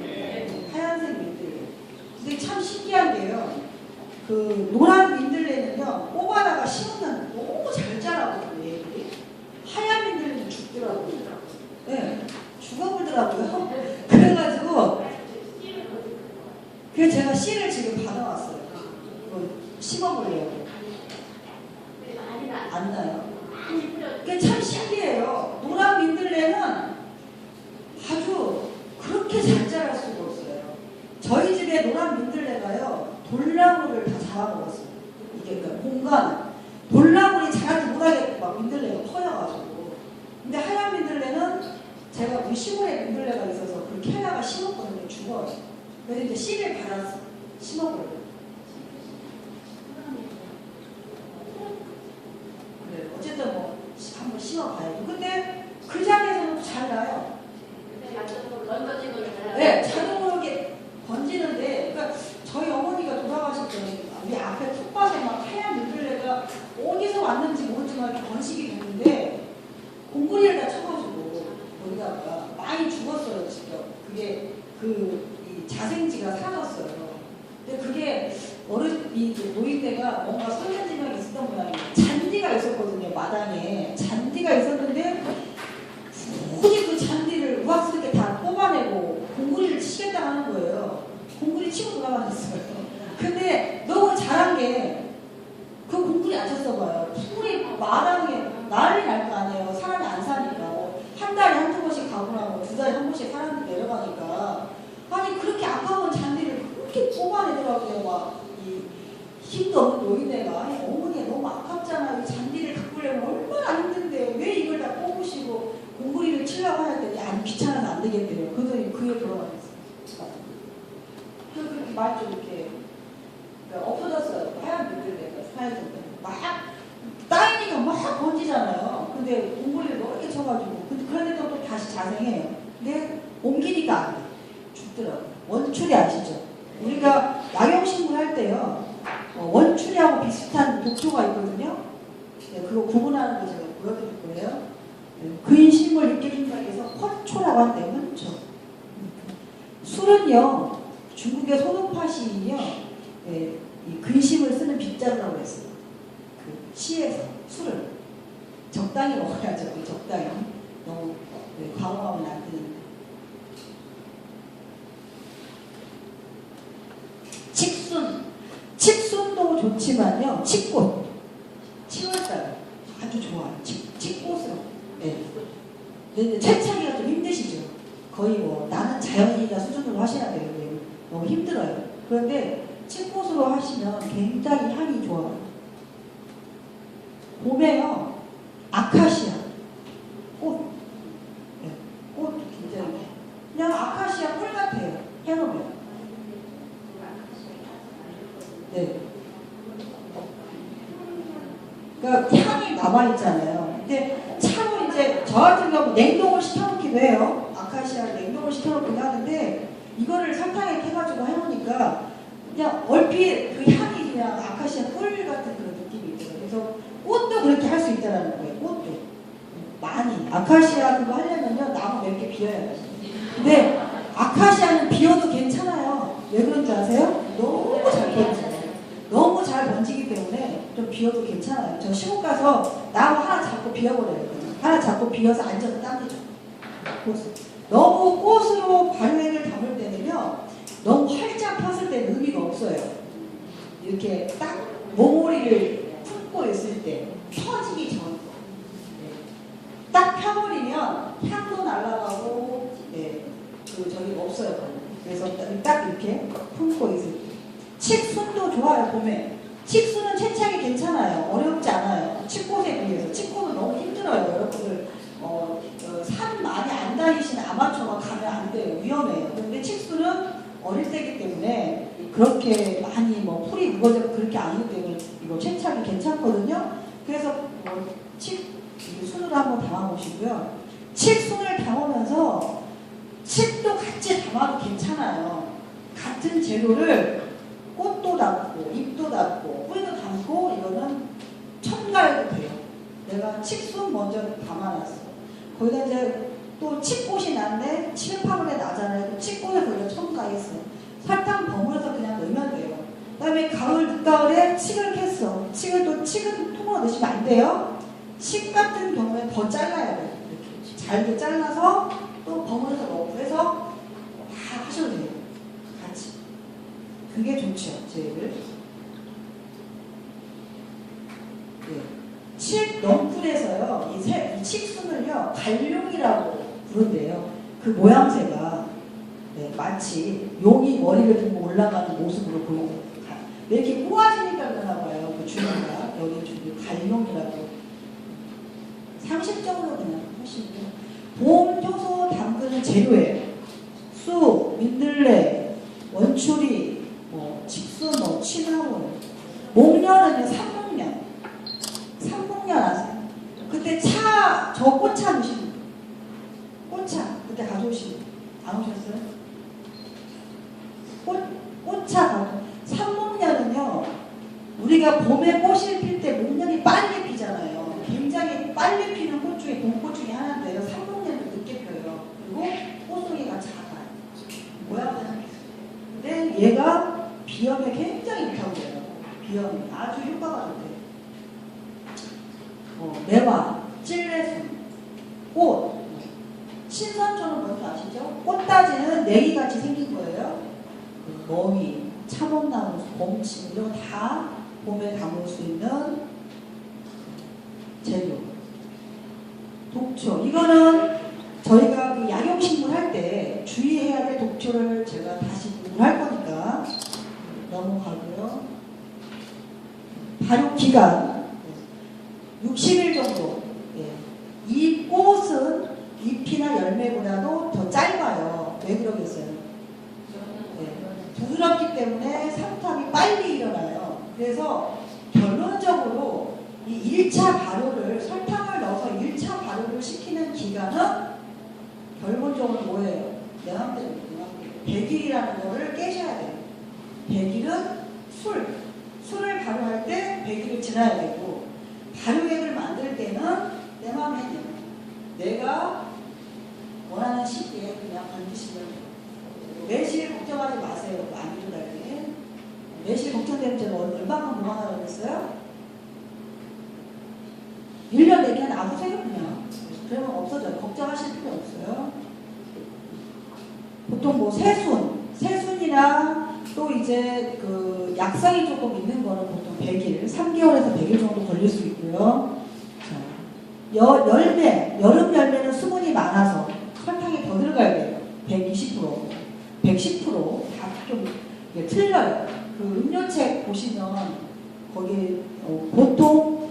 하얀색 민들레. 근데 참 신기한 게요. 그 노란 민들레는요. 뽑아다가 심으면 너무 잘 자라거든요. 얘들이. 하얀 민들레는 죽더라고요. 네, 죽어버리더라고요. 그래가지고 제가 씨를 지금 받아왔어요. 심어보려고. 안 나요. 그게 참 신기해요. 노란 민들레는 아주 그렇게 잘 자랄 수가 없어요. 저희 집에 노란 민들레가요. 돌나무를 다 잡아먹었어요. 이게 그러니까 공간 돌나무를 자라지 못하게 막 민들레가 커져가지고. 근데 하얀 민들레는 제가 우리 시골에 민들레가 있어서 그렇게 하다가 심었거든요. 죽어요. 그래서 이제 씨를 받아서 심어버려요. 그래, 어쨌든 한번 심어봐요. 근데 그 장에서는 잘 나요. 네, 자동으로 이렇게 번지는데, 그러니까 저희 어머니가 돌아가실 때 우리 앞에 텃밭에 막 하얀 노인네가 뭔가 설렌지명이 있었던 모양이에요. 잔디가 있었거든요. 마당에 잔디가 있었는데 굳이 그 잔디를 우악스럽게 다 뽑아내고 공구리를 치겠다 하는 거예요. 공구리 치고 돌아가셨어요. 근데 너무 잘한 게 그 공구리 안 쳤어 봐요. 풀이 마당에 난리 날 거 아니에요. 사람이 안 사니까. 한 달에 한두 번씩 가고 나고 두 달에 한 번씩 사람들이 내려가니까 아니 그렇게 아까운 잔디를 그렇게 뽑아내더라고요. 막 이 힘도 없는 노인네가 아니 어머니 너무 아깝잖아. 이 잔디를 가꾸려면 얼마나 힘든데 왜 이걸 다 뽑으시고 공구리를 치려고 하였더니 아니 귀찮아서 안 되겠대요. 그러더니 그에 돌아가셨어요. 그렇게 말 좀 이렇게 그러니까 엎어졌어요. 하얀 물들레가 하얀 막 따이니까 막 번지잖아요. 근데 공구리를 넓게 쳐가지고 그런데도 또 다시 자생해요. 근데 옮기니까 안 돼. 죽더라고요. 원추리 아시죠? 우리가 약용식물 할 때요. 원추리하고 비슷한 독초가 있거든요. 네, 그거 구분하는 거 제가 보여드릴 거예요. 네, 근심을 느껴준다고 해서 헌초라고 한대요. 헌초. 술은요. 중국의 소동파 시인이요. 네, 이 근심을 쓰는 빗자루라고 했어요. 그 시에서 술을 적당히 먹어야죠. 적당히. 너무 네, 과음하면 안 되는데. 칡순도 좋지만요. 칡꽃. 7월달 아주 좋아요. 칡꽃으로. 네. 근데 채착이가 좀 힘드시죠. 거의 뭐 나는 자연인이다 수준으로 하셔야 돼요. 너무 힘들어요. 그런데 칡꽃으로 하시면 굉장히 향이 좋아요. 봄에요. 아카시아 꽃. 네. 꽃 굉장히 그냥 아카시아 꿀 같아요. 해놓으면. 네. 그러니까 향이 남아있잖아요. 근데 차로 이제 저 같은 경우 냉동을 시켜놓기도 해요. 아카시아를 냉동을 시켜놓기도 하는데 이거를 설탕에 캐가지고 해놓으니까 그냥 얼핏 그 향이 그냥 아카시아 꿀 같은 그런 느낌이 있어요. 그래서 꽃도 그렇게 할 수 있다는 거예요. 꽃도 많이 아카시아 그거 하려면요 나무 몇 개 비워야 돼요. 근데 아카시아는 비워도 괜찮아요. 왜 그런 줄 아세요? 너무 잘 번져요. 너무 잘 번지기 때문에 좀 비워도 괜찮아요. 저 시골 가서 나무 하나 잡고 비워버려요. 하나 잡고 비워서 앉아서 당기죠. 너무 꽃으로 발효액을 담을 때는요 너무 활짝 폈을 때는 의미가 없어요. 이렇게 딱 모모리를 품고 있을 때 펴지기 전 딱 펴버리면 향도 날아가고 네, 그 저기 없어요. 그래서 딱 이렇게 품고 있을 때 칡순도 좋아요. 봄에 칡순은 채착이 괜찮아요. 어렵지 않아요. 칡꽃에 비해서 칡꽃은 너무 힘들어요. 여러분들 산 많이 안 다니시는 아마추어가 가면 안 돼요. 위험해요. 그런데 칡순은 어릴 때기 때문에 그렇게 많이 뭐 풀이 무거워서 그렇게 아니기 때문에 이거 채착이 괜찮거든요. 그래서 칡순으로 한번 담아보시고요. 칡순을 담으면서 칡도 같이 담아도 괜찮아요. 같은 재료를 꽃도 담고 잎도 담고 뿌리도 담고 이거는 첨가해도 돼요. 내가 칡순 먼저 담아놨어. 거기다 이제 또 칡꽃이 나는데 7, 8월에 나잖아요. 칡꽃을 거기다 첨가했어. 설탕 버무려서 그냥 넣으면 돼요. 그 다음에 가을, 늦가을에 칡을 캤어. 칡은 통으로 넣으시면 안 돼요. 칡 같은 경우에 더 잘라야 돼요. 이렇게 잘게 잘라서 또 버무려서 넣고 해서 다 하셔도 돼요. 같이. 그게 좋죠. 제일. 네. 칡 넝쿨에서요. 이 칡순을요. 갈룡이라고 부른대요. 그 모양새가 네, 마치 용이 머리를 들고 올라가는 모습으로 보이고 왜 이렇게 꼬아지니까 그러나 봐요. 그 주변가 여기 주변 갈룡이라고 상식적으로 그냥 하시고요. 봄, 효소 담그는 재료예요. 쑥, 민들레, 원추리, 칡순, 취나물. 목련은요, 삼목련 아세요? 그때 저 꽃차 드시는 분. 꽃차 그때 가져오시는 안 오셨어요? 꽃차 가져. 삼목련은요, 우리가 봄에 꽃이 필 때 목련이 빨리 피잖아요. 굉장히 빨리 피는 꽃 중에 봄꽃 중에 하나인데요. 삼목련은 늦게 펴요. 그리고 꽃송이가 작아요. 모양은 근데 얘가 비염에 굉장히 좋다고 해요. 비염 아주 효과가 좋대요. 매화, 찔레순, 꽃, 신선초는 뭔지 아시죠? 꽃다지는 내기같이 생긴 거예요. 머위, 참원나무, 곰치 이런 거 다 봄에 담을 수 있는 재료. 독초, 이거는 저희가 그 약용식물 할 때 주의해야 될 독초를 제가 다시 공부할 거니까 넘어가고요. 발효 기간 60일 정도. 이 꽃은 잎이나 열매보다도 더 짧아요. 왜 그러겠어요? 부드럽기 때문에 상탑이 빨리 일어나요. 그래서 결론적으로 이 1차 발효를 설탕을 넣어서 1차 발효를 시키는 기간은 결론적으로 뭐예요? 내 맘대로 100일이라는 거를 깨셔야 돼요. 100일은 술을 발효할 때 100일을 지나야 되고 발효액을 만들 때는 내 맘에 내가 원하는 시기에 그냥 건드시면 돼요. 매실 걱정하지 마세요. 많이 일어날 때. 매실 걱정되면 제가 얼마만 보관하라고 했어요? 1년 내내 놔두세요 그냥. 그러면 없어져요. 걱정하실 필요 없어요. 보통 뭐 새순이나 또 이제 그 약성이 조금 있는 거는 보통 100일, 3개월에서 100일 정도 걸릴 수 있고요. 자, 열매, 여름 열매는 수분이 많아서 설탕이 더 들어가야 돼요. 120%, 110%, 다 좀 틀려요. 그 음료책 보시면 거기 보통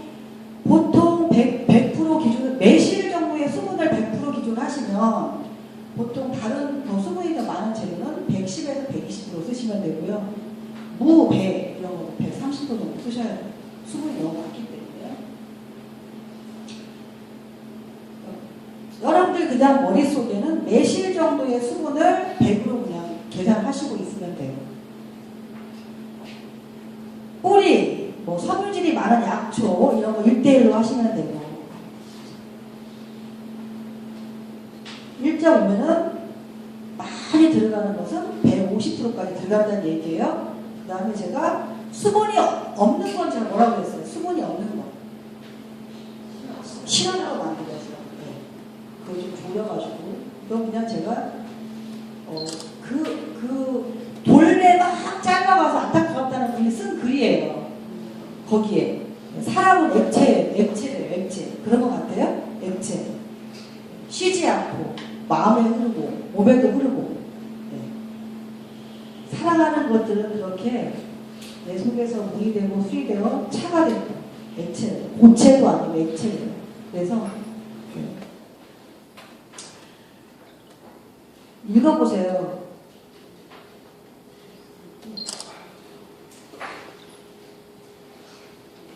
100% 기준, 매실 정도의 수분을 100% 기준 하시면 보통 다른 더 수분이 더 많은 재료는 110에서 120% 쓰시면 되고요. 무, 배 이런 거 130% 정도 쓰셔야 돼요. 수분이 너무 많기 때문에. 여러분들 그냥 머릿속에는 매실 정도의 수분을 100으로 그냥 계산하시고 있으면 돼요. 뿌리, 뭐 섬유질이 많은 약초 이런 거 1대1로 하시면 되고 1.5면은 많이 들어가는 것은 150%까지 들어간다는 얘기예요. 그 다음에 제가 수분이 없는 건 제가 뭐라고 했어요? 수분이 없는 거 시원하고 만들어서 그거 좀 졸여가지고 이건 그냥 제가 그 돌에 막 짧아가서 안타깝다는 분이 쓴 글이에요. 거기에 사람은 액체래요. 그런 것 같아요. 액체. 쉬지 않고 마음에 흐르고 몸에도 흐르고 살아가는 것들은 그렇게 내 속에서 물이 되고 술이 되고 차가 되고 액체, 고체도 아니고 액체예요. 그래서 읽어보세요.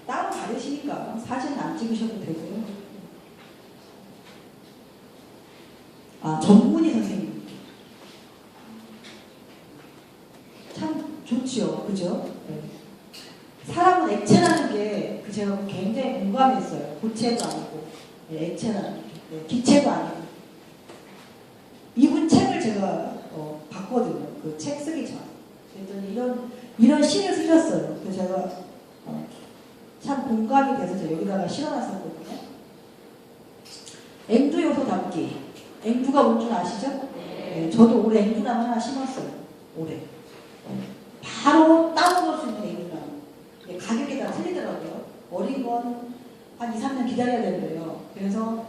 따로 다르시니까 사진 안 찍으셔도 되고요. 전문의 선생님. 참 좋지요. 그죠? 네. 사람은 액체라는 게 제가 굉장히 공감했어요. 고체도 아니고 액체라는 게 기체도 아니고. 이분 책을 제가 봤거든요. 그 책 쓰기 전. 그랬더니 이런 시를 쓰셨어요. 그래서 제가 참 공감이 돼서 제가 여기다가 실어놨었거든요. 앵두 요소 담기. 앵두가 뭔 줄 아시죠? 네, 저도 올해 앵두나무 하나 심었어요. 올해. 바로 따먹을 수 있는 앵두나무. 가격이 다 틀리더라고요. 어린 건 한 2, 3년 기다려야 된대요. 그래서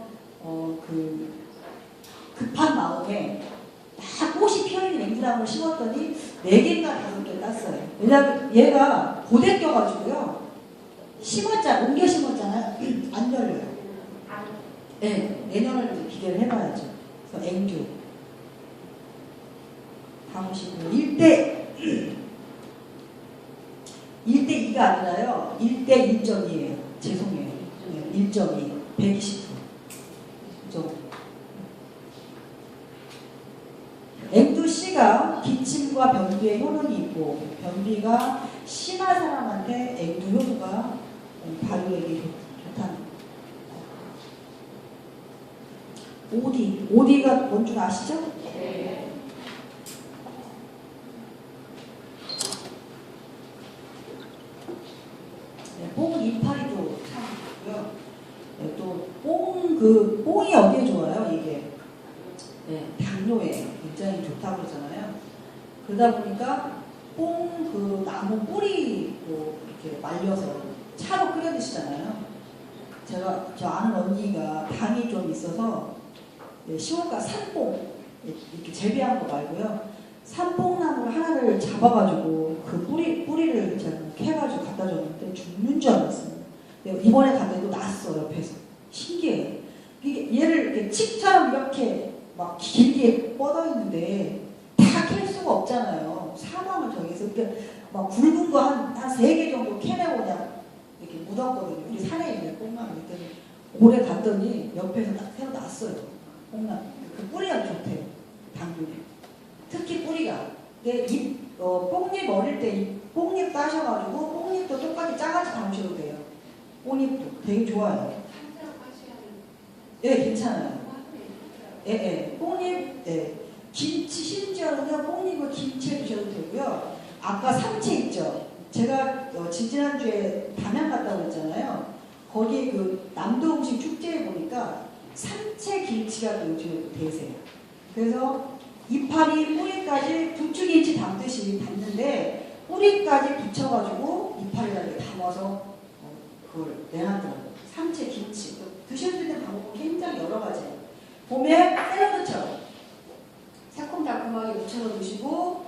급한 마음에 막 꽃이 피어있는 앵두나무를 심었더니 4개인가 5개 땄어요. 왜냐하면 얘가 고대 껴가지고요. 옮겨 심었잖아요. 안 열려요. 네, 내년을 이제 기대를 해봐야죠. 그래서 앵두 담으시고 1대2가 아니라요. 1대1.2예요. 죄송해요. 1.2, 120%. 그죠? 앵두씨가 기침과 변비에 효능이 있고 변비가 심한 사람한테 앵두 효소가 발효액이 좋다는 오디가 뭔 줄 아시죠? 네. 그 뽕이 어디에 좋아요? 이게 당뇨에 굉장히 좋다고 그러잖아요. 그러다 보니까 뽕 그 나무 뿌리 이렇게 말려서 차로 끓여 드시잖아요. 저 아는 언니가 당이 좀 있어서 시골가 산뽕 이렇게 재배한 거 말고요. 산뽕나무를 하나를 잡아가지고 그 뿌리를 제가 캐가지고 갖다 줬는데 죽는 줄 알았어요. 이번에 갔는데도 났어 옆에서. 신기해요. 얘를 이렇게 칡처럼 이렇게 막 길게 뻗어 있는데 다 캘 수가 없잖아요. 사망을 정해서 그러니까 막 굵은 거 한 3개 정도 캐내고 그냥 이렇게 묻었거든요. 우리 산에 있는 뽕나무 그랬더니 올해 갔더니 옆에서 새로 났어요. 뽕나무. 그 뿌리가 좋대요. 당근에. 특히 뿌리가. 근데 뽕잎 어릴 때 뽕잎 따셔가지고 뽕잎도 똑같이 짜같이 담으셔도 돼요. 뽕잎도 되게 좋아요. 예, 괜찮아요. 예. 뽕잎, 김치, 심지어는요, 뽕잎을 김치에 드셔도 되고요. 아까 삼채 있죠? 제가 지지난주에 담양 갔다고 그랬잖아요. 거기 그 남도 음식 축제에 보니까 삼채 김치가 요즘 대세예요. 그래서 이파리 뿌리까지 부추김치 담듯이 담는데 뿌리까지 붙여가지고 이파리를 이렇게 담아서 그걸 내놨더라고요. 삼채 김치. 드실 수 있는 방법은 굉장히 여러 가지예요. 봄에 샐러드처럼 새콤달콤하게 무쳐서 드시고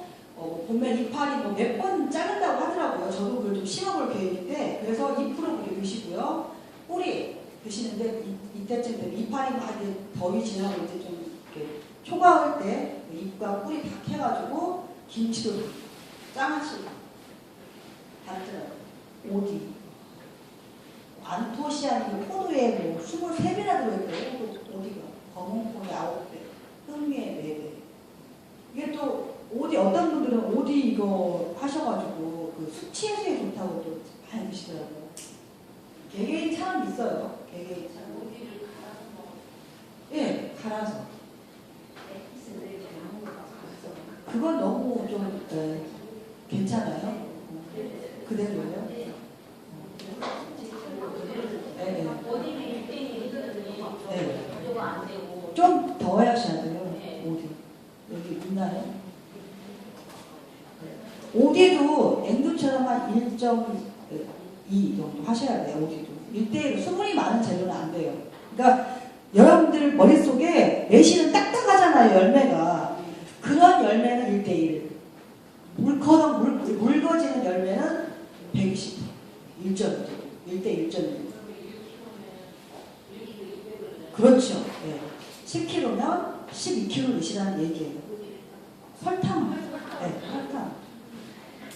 봄에 이파리 몇 번 자른다고 하더라고요. 저도 그걸 좀 심어볼 계획인데 그래서 잎으로 그렇게 드시고요. 뿌리 드시는데 이때쯤 되면 이파리 막 더위 지나고 이제 좀 이렇게 초과할 때 잎과 뿌리 다 캐가지고 김치도 짜맛이 담더라고요. 오디 안토시아닌 포도에 뭐 23배나 들어있대요. 오디가 검은콩에 9배, 흑미에 4배. 이게 또 오디 어떤 분들은 오디 이거 하셔가지고 그 숙취해소에 좋다고 또 많이 드시더라고요. 개개인 차는 있어요. 개개인 차. 오디를 갈아서 먹어요. 예, 갈아서. 엑기스를 나무가 갈아서. 그건 너무 좀 괜찮아요. 그대로요. 네. 오디는 1대1이거든요. 네. 가져가 안 되고. 좀 더 하셔야 돼요. 네. 오디. 여기 있나요? 오디도 앵두처럼 한 1.2 정도 하셔야 돼요. 오디도. 1대1 수분이 많은 재료는 안 돼요. 그러니까 여러분들 머릿속에 매실은 딱딱하잖아요. 열매가. 그런 열매는 1대1. 묽어지는 열매는 120. 1.2. 1대 1.2. 그렇죠. 네. 10kg면 12kg 드시라는 얘기예요. 설탕. 네, 설탕.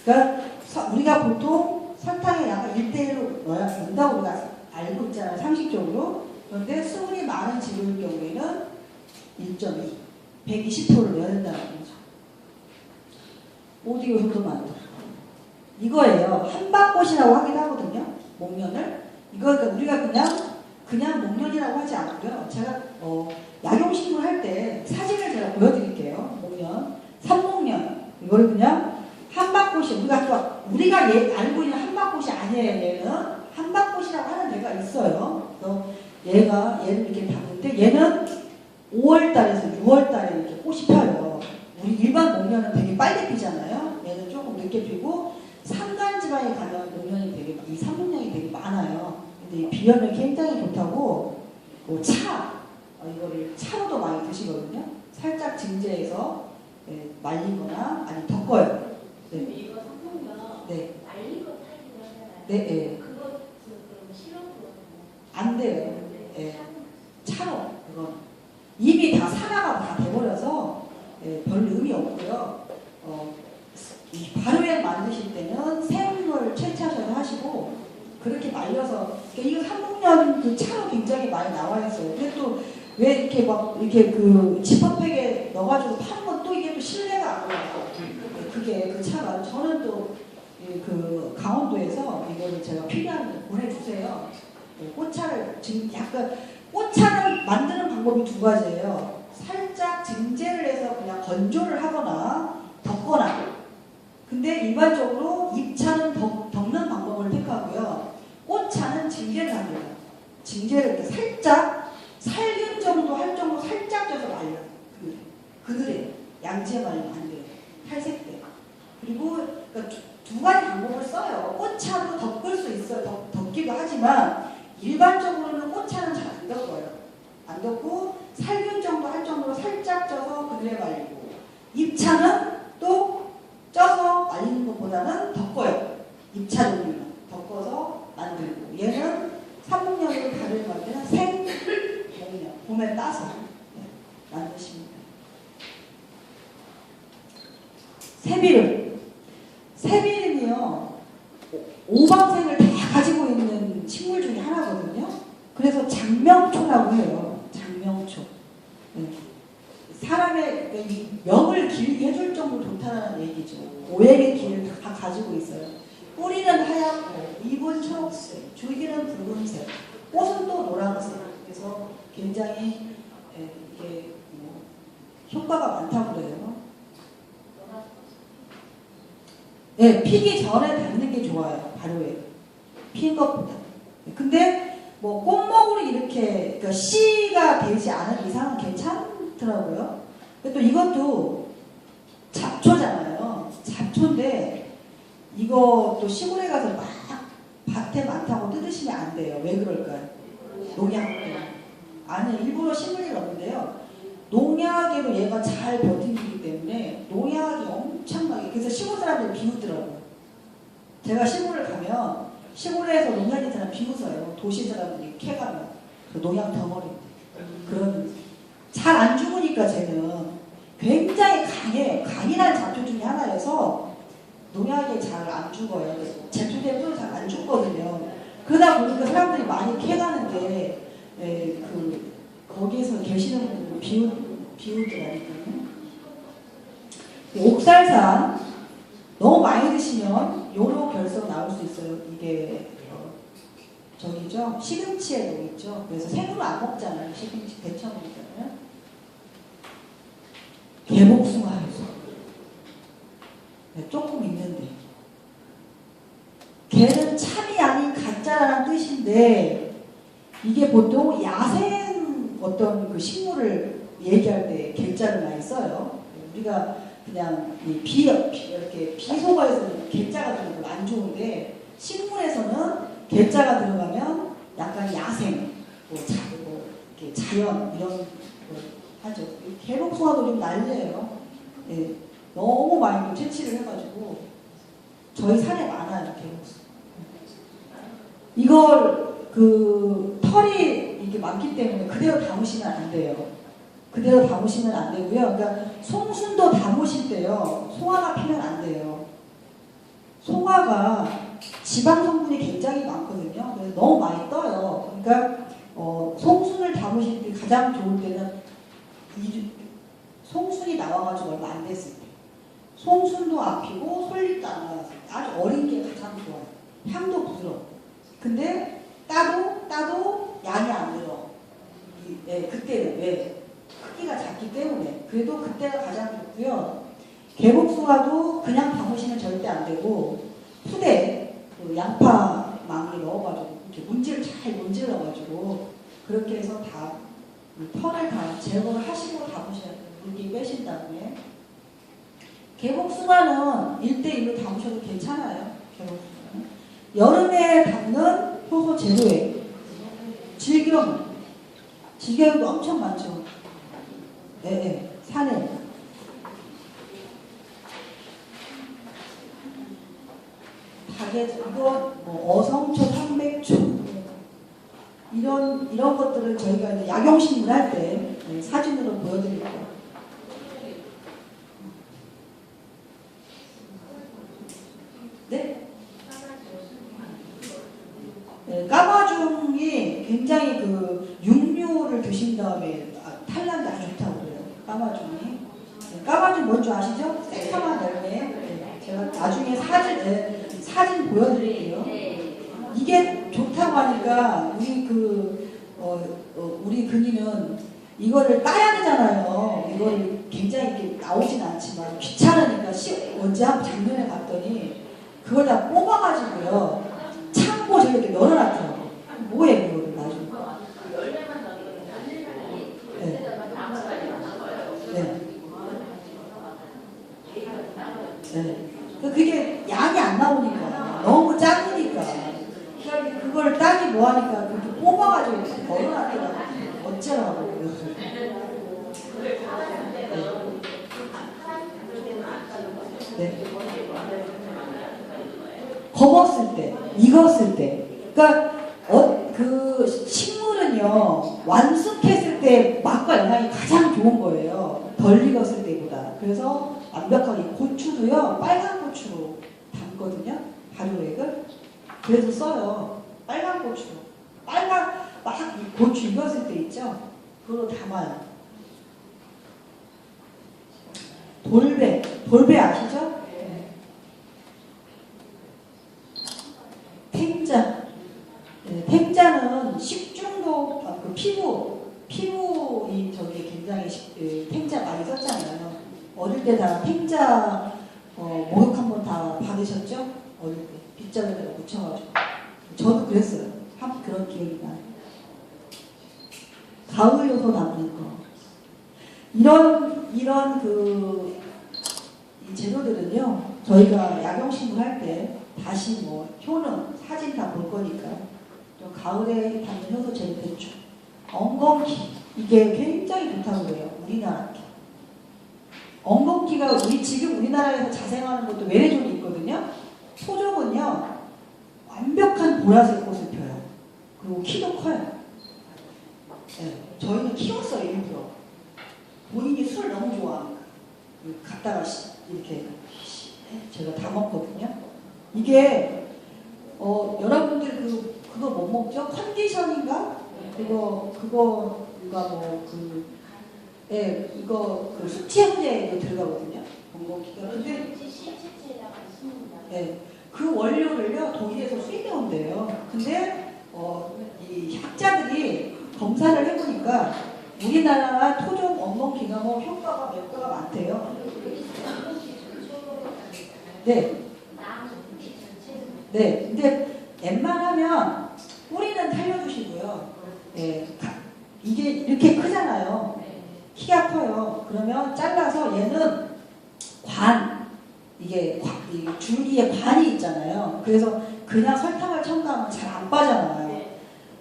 그러니까 우리가 보통 설탕의 양을 1대1로 넣어야 된다고 우리가 알고 있잖아요. 상식적으로. 그런데 수분이 많은 재료일 경우에는 1.2. 120%를 넣어야 된다는 거죠. 오디 요소도 많고. 이거예요. 한박꽃이라고 하기도 하거든요. 목련을. 이거 우리가 그냥 목련이라고 하지 않고요. 제가 약용식물 할 때 사진을 제가 보여드릴게요. 목련, 삼목련. 이거를 그냥 한박꽃이 우리가 알고 있는 한박꽃이 아니에요. 얘는 한박꽃이라고 하는 데가 있어요. 그래서 얘를 이렇게 담는데 얘는 5월달에서 6월달에 이렇게 꽃이 펴요. 우리 일반 목련은 되게 빨리 피잖아요. 얘는 조금 늦게 피고 산간지방에 가면 목련이 이 삼목련이 되게 많아요. 근데 이 비염에 굉장히 좋다고 이거를 차로도 많이 드시거든요. 살짝 증제해서 말리거나 아니 덮어요. 네. 이거 성분면 네. 말린 거 타기도 하잖아요. 네. 그거 그럼 시럽으로 안 돼요. 차로 그건 이미 다 산화가 다 돼버려서 별 의미 없고요. 이 발효액 만드실 때는 생물 채취하셔서 하시고 그렇게 말려서 이거 삼목련 그 차로 굉장히 많이 나와 있어요. 근데 또 왜 이렇게 막 이렇게 그 지퍼팩에 넣어가지고 파는 건 또 이게 또 신뢰가 안 가요. 그게 그 차가 저는 또 그 강원도에서 이거를 제가 필요하면 보내주세요. 꽃차를 지금 약간 꽃차를 만드는 방법이 2가지예요. 살짝 증제를 해서 그냥 건조를 하거나 덮거나. 근데 일반적으로 잎차는 덮는 방법을 택하고요. 꽃차는 징계를 합니다. 징계를 이렇게 살균 정도 할 정도 살짝 쪄서 말려. 그늘에 양지에 말리면 안 돼요. 탈색돼. 그리고 그러니까 두 가지 방법을 써요. 꽃차도 덮을 수 있어요. 덮기도 하지만 일반적으로는 꽃차는 잘 안 덮어요. 안 덮고 살균 정도 할 정도로 살짝 쪄서 그늘에 말리고, 잎차는 또 쪄서 말리는 것보다는 덮어요. 잎차 종류는 덮어서 만들고, 얘는 삼목년으로 다른 건데는 생목년, 봄에 따서 만드십니다. 새비름. 새비름이요, 오방색을 다 가지고 있는 식물 중에 하나거든요. 그래서 장명초라고 해요. 장명초. 네. 사람의 이 명을 길게 해줄 정도로 좋다는 얘기죠. 오행의 길을 다 가지고 있어요. 뿌리는 하얗고, 잎은 초록색, 줄기는 붉은색, 꽃은 또 노란색. 그래서 굉장히 이게 뭐 효과가 많다고 그래요. 네, 피기 전에 닿는 게 좋아요. 바로에 핀 것보다. 근데 뭐 꽃목으로 이렇게 그러니까 씨가 되지 않은 이상은 괜찮더라고요. 근데 또 이것도 잡초잖아요. 잡초인데 이거 또 시골에 가서 막 밭에 많다고 뜯으시면 안 돼요. 왜 그럴까요? 농약 때문에. 아니, 일부러 심을 일 없는데요. 농약으로 얘가 잘 버티기 때문에 농약이 엄청나게, 그래서 시골 사람들 비웃더라고요. 제가 시골을 가면 시골에서 농약인 사람 비웃어요. 도시 사람들이 캐가면 그 농약 덩어리인데. 그러면 잘 안 죽으니까 쟤는 굉장히 강해요. 강인한 잡초 중에 하나여서 농약에 잘 안 죽어요. 제초제도 잘 안 죽거든요. 그러다 보니까 사람들이 많이 캐가는데 거기에서 계시는 분들 비우더라고요. 옥살산 너무 많이 드시면 요로 결석 나올 수 있어요. 이게 저기죠, 시금치에 녹 있죠. 그래서 생으로 안 먹잖아요. 시금치 데쳐 먹잖아요. 개복숭아효소. 네, 조금 있는데, 개는 참이 아닌 가짜라는 뜻인데, 이게 보통 야생 어떤 그 식물을 얘기할 때 개자를 많이 써요. 우리가 그냥 이렇게 비속어에서는 개자가 들어가면 안 좋은데, 식물에서는 개자가 들어가면 약간 야생, 이렇게 자연 이런 걸 하죠. 개복숭아도 좀 난리예요. 예, 너무 많이 채취를 해가지고 저희 산에 많아요, 개복숭아. 이걸 털이 이렇게 많기 때문에 그대로 담으시면 안 돼요. 그대로 담으시면 안 되고요. 그러니까 송순도 담으실 때요, 송화가 피면 안 돼요. 송화가 지방 성분이 굉장히 많거든요. 그래서 너무 많이 떠요. 그러니까 송순을 담으실 때 가장 좋을 때는 송순이 나와가지고 얼마 안 됐을 때, 송순도 안 피고 솔잎도 안 나왔을 때, 아주 어린 게 가장 좋아요. 향도 부드러워. 근데 따도 양이 안 들어. 그때는 왜? 크기가 작기 때문에. 그래도 그때가 가장 좋고요. 개복숭아도 그냥 담으시면 절대 안 되고, 푸대, 양파 망에 넣어가지고 이렇게 문지를 잘 문질러가지고 그렇게 해서 다 털을 다 제거를 하시고 담으셔야 돼요. 물기 빼신 다음에. 개복숭아는 1대1로 담으셔도 괜찮아요. 개복숭아는. 여름에 담는 효소 제로에 질겨도 엄청 많죠. 산에. 이거 어성초, 삼백초 이런 것들을 저희가 이제 약용식물 할 때 사진으로 보여드릴게요. 네? 까마중이 굉장히 육류를 드신 다음에 탈락이 아주 좋다고 그래요. 까마중이. 까마중 뭔지 아시죠? 새카만 열매. 제가 나중에 사진 보여드릴게요. 이게 좋다고 하니까 우리 근이는 이거를 따야 되잖아요. 이거를 굉장히 이렇게 나오진 않지만 귀찮으니까 언제 작년에 갔더니 그걸 다 뽑아가지고요, 창고 저기 이렇게 넣어놨더라고. 뭐해 그거를 나중에. 고양이가 그렇게 뽑아가지고 걸어놨더라고. 어쩌라고. 네. 검었을 때, 익었을 때. 그러니까 그 식물은요 완숙했을 때 맛과 영양이 가장 좋은 거예요. 덜 익었을 때보다. 그래서 완벽하게 고추도요 빨간 고추로 담거든요. 발효액을. 그래서 써요. 빨간 고추로. 빨간 막 고추 익었을 때 있죠. 그걸로 담아요. 돌배 아시죠? 탱자. 네, 탱자는 식중독, 그 피부이 저기 굉장히 탱자 많이 썼잖아요. 어릴 때 다 탱자 목욕 한번 다 받으셨죠? 어릴 때 빗자루에다가 묻혀가지고. 저도 그랬어요. 그런 기억이 나요. 가을 요소 담는 거. 이런 이 재료들은요, 저희가 약용식물 할 때 다시 뭐 효능, 사진 다 볼 거니까. 또 가을에 담는 효소 재료 대충. 엉겅퀴. 이게 굉장히 좋다고 그래요. 우리나라 게. 엉겅퀴가 지금 우리나라에서 자생하는 것도 외래종이 있거든요. 토종은요, 완벽한 보라색 꽃을 펴요. 그리고 키도 커요. 네, 저희는 키웠어요, 일부러. 본인이 술 너무 좋아하니까. 갖다가 이렇게 제가 다 먹거든요. 이게 여러분들 그거 못 먹죠? 컨디션인가? 그거가 이거 숙취해소제에 들어가거든요. 엉겅퀴가. 근데 시체에다가 심는다. 네, 그 원료를요 독일에서 수입해 온대요. 근데 이 학자들이 검사를 해보니까 우리나라 토종 엉겅퀴가 뭐 효과가 몇 가가 많대요. 네. 네. 근데 웬만하면 뿌리는 살려주시고요. 네. 이게 이렇게 크잖아요. 키가 커요. 그러면 잘라서 얘는 이게 줄기에 관이 있잖아요. 그래서 그냥 설탕을 첨가하면 잘 안 빠져나와요.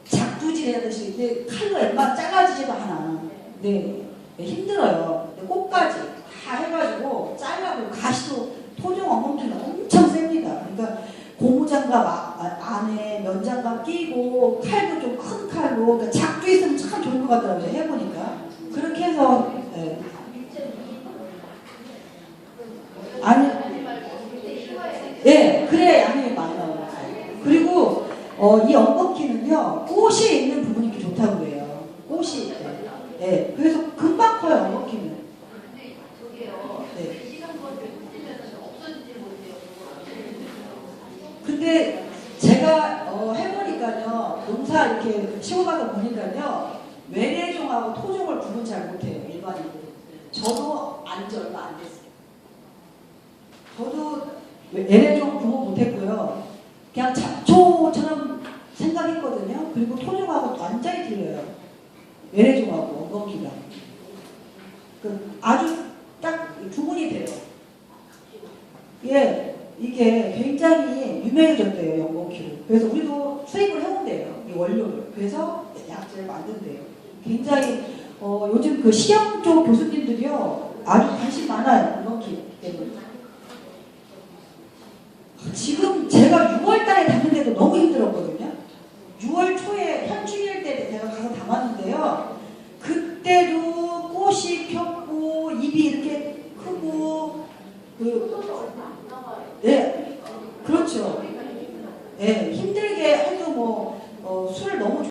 작두질 하듯이. 근데 칼로 웬만 잘라지지도 않아. 네. 힘들어요. 근데 꽃까지 다 해가지고 잘라고 가시도 토종 엉겅퀴는 엄청 셉니다. 그러니까 고무장갑 안에 면장갑 끼고 칼도 좀 큰 칼로. 그러니까 작두 있으면 참 좋을 것 같더라고요. 해보니까. 그렇게 해서 네. 아니, 네, 그래야 양이 많이 나와요. 그리고 이 엉겅퀴는요 꽃이 있는 부분이 이렇게 좋다고 그래요. 꽃이. 네. 그래서 금방 커요 엉겅퀴는. 네. 근데 제가 해보니까요 농사 이렇게 시골가서 보니까요 외래종하고 토종을 구분 잘 못해요 일반인들. 저도 안지 얼마 안 됐어요. 저도 외래종 구분 못했고요. 그냥 잡초처럼 생각했거든요. 그리고 토종하고 완전히 틀려요. 외래종하고 엉겅퀴가. 아주 딱 구분이 돼요. 예. 이게 굉장히 유명해졌대요, 엉겅퀴로. 그래서 우리도 수입을 해온대요, 이 원료를. 그래서 약재를 만든대요. 굉장히 요즘 그 시험 쪽 교수님들이요 아주 관심 많아요, 엉겅퀴 때문에. 지금 제가 6월달에 담는데도 너무 힘들었거든요. 6월 초에 현충일 때 제가 가서 담았는데요. 그때도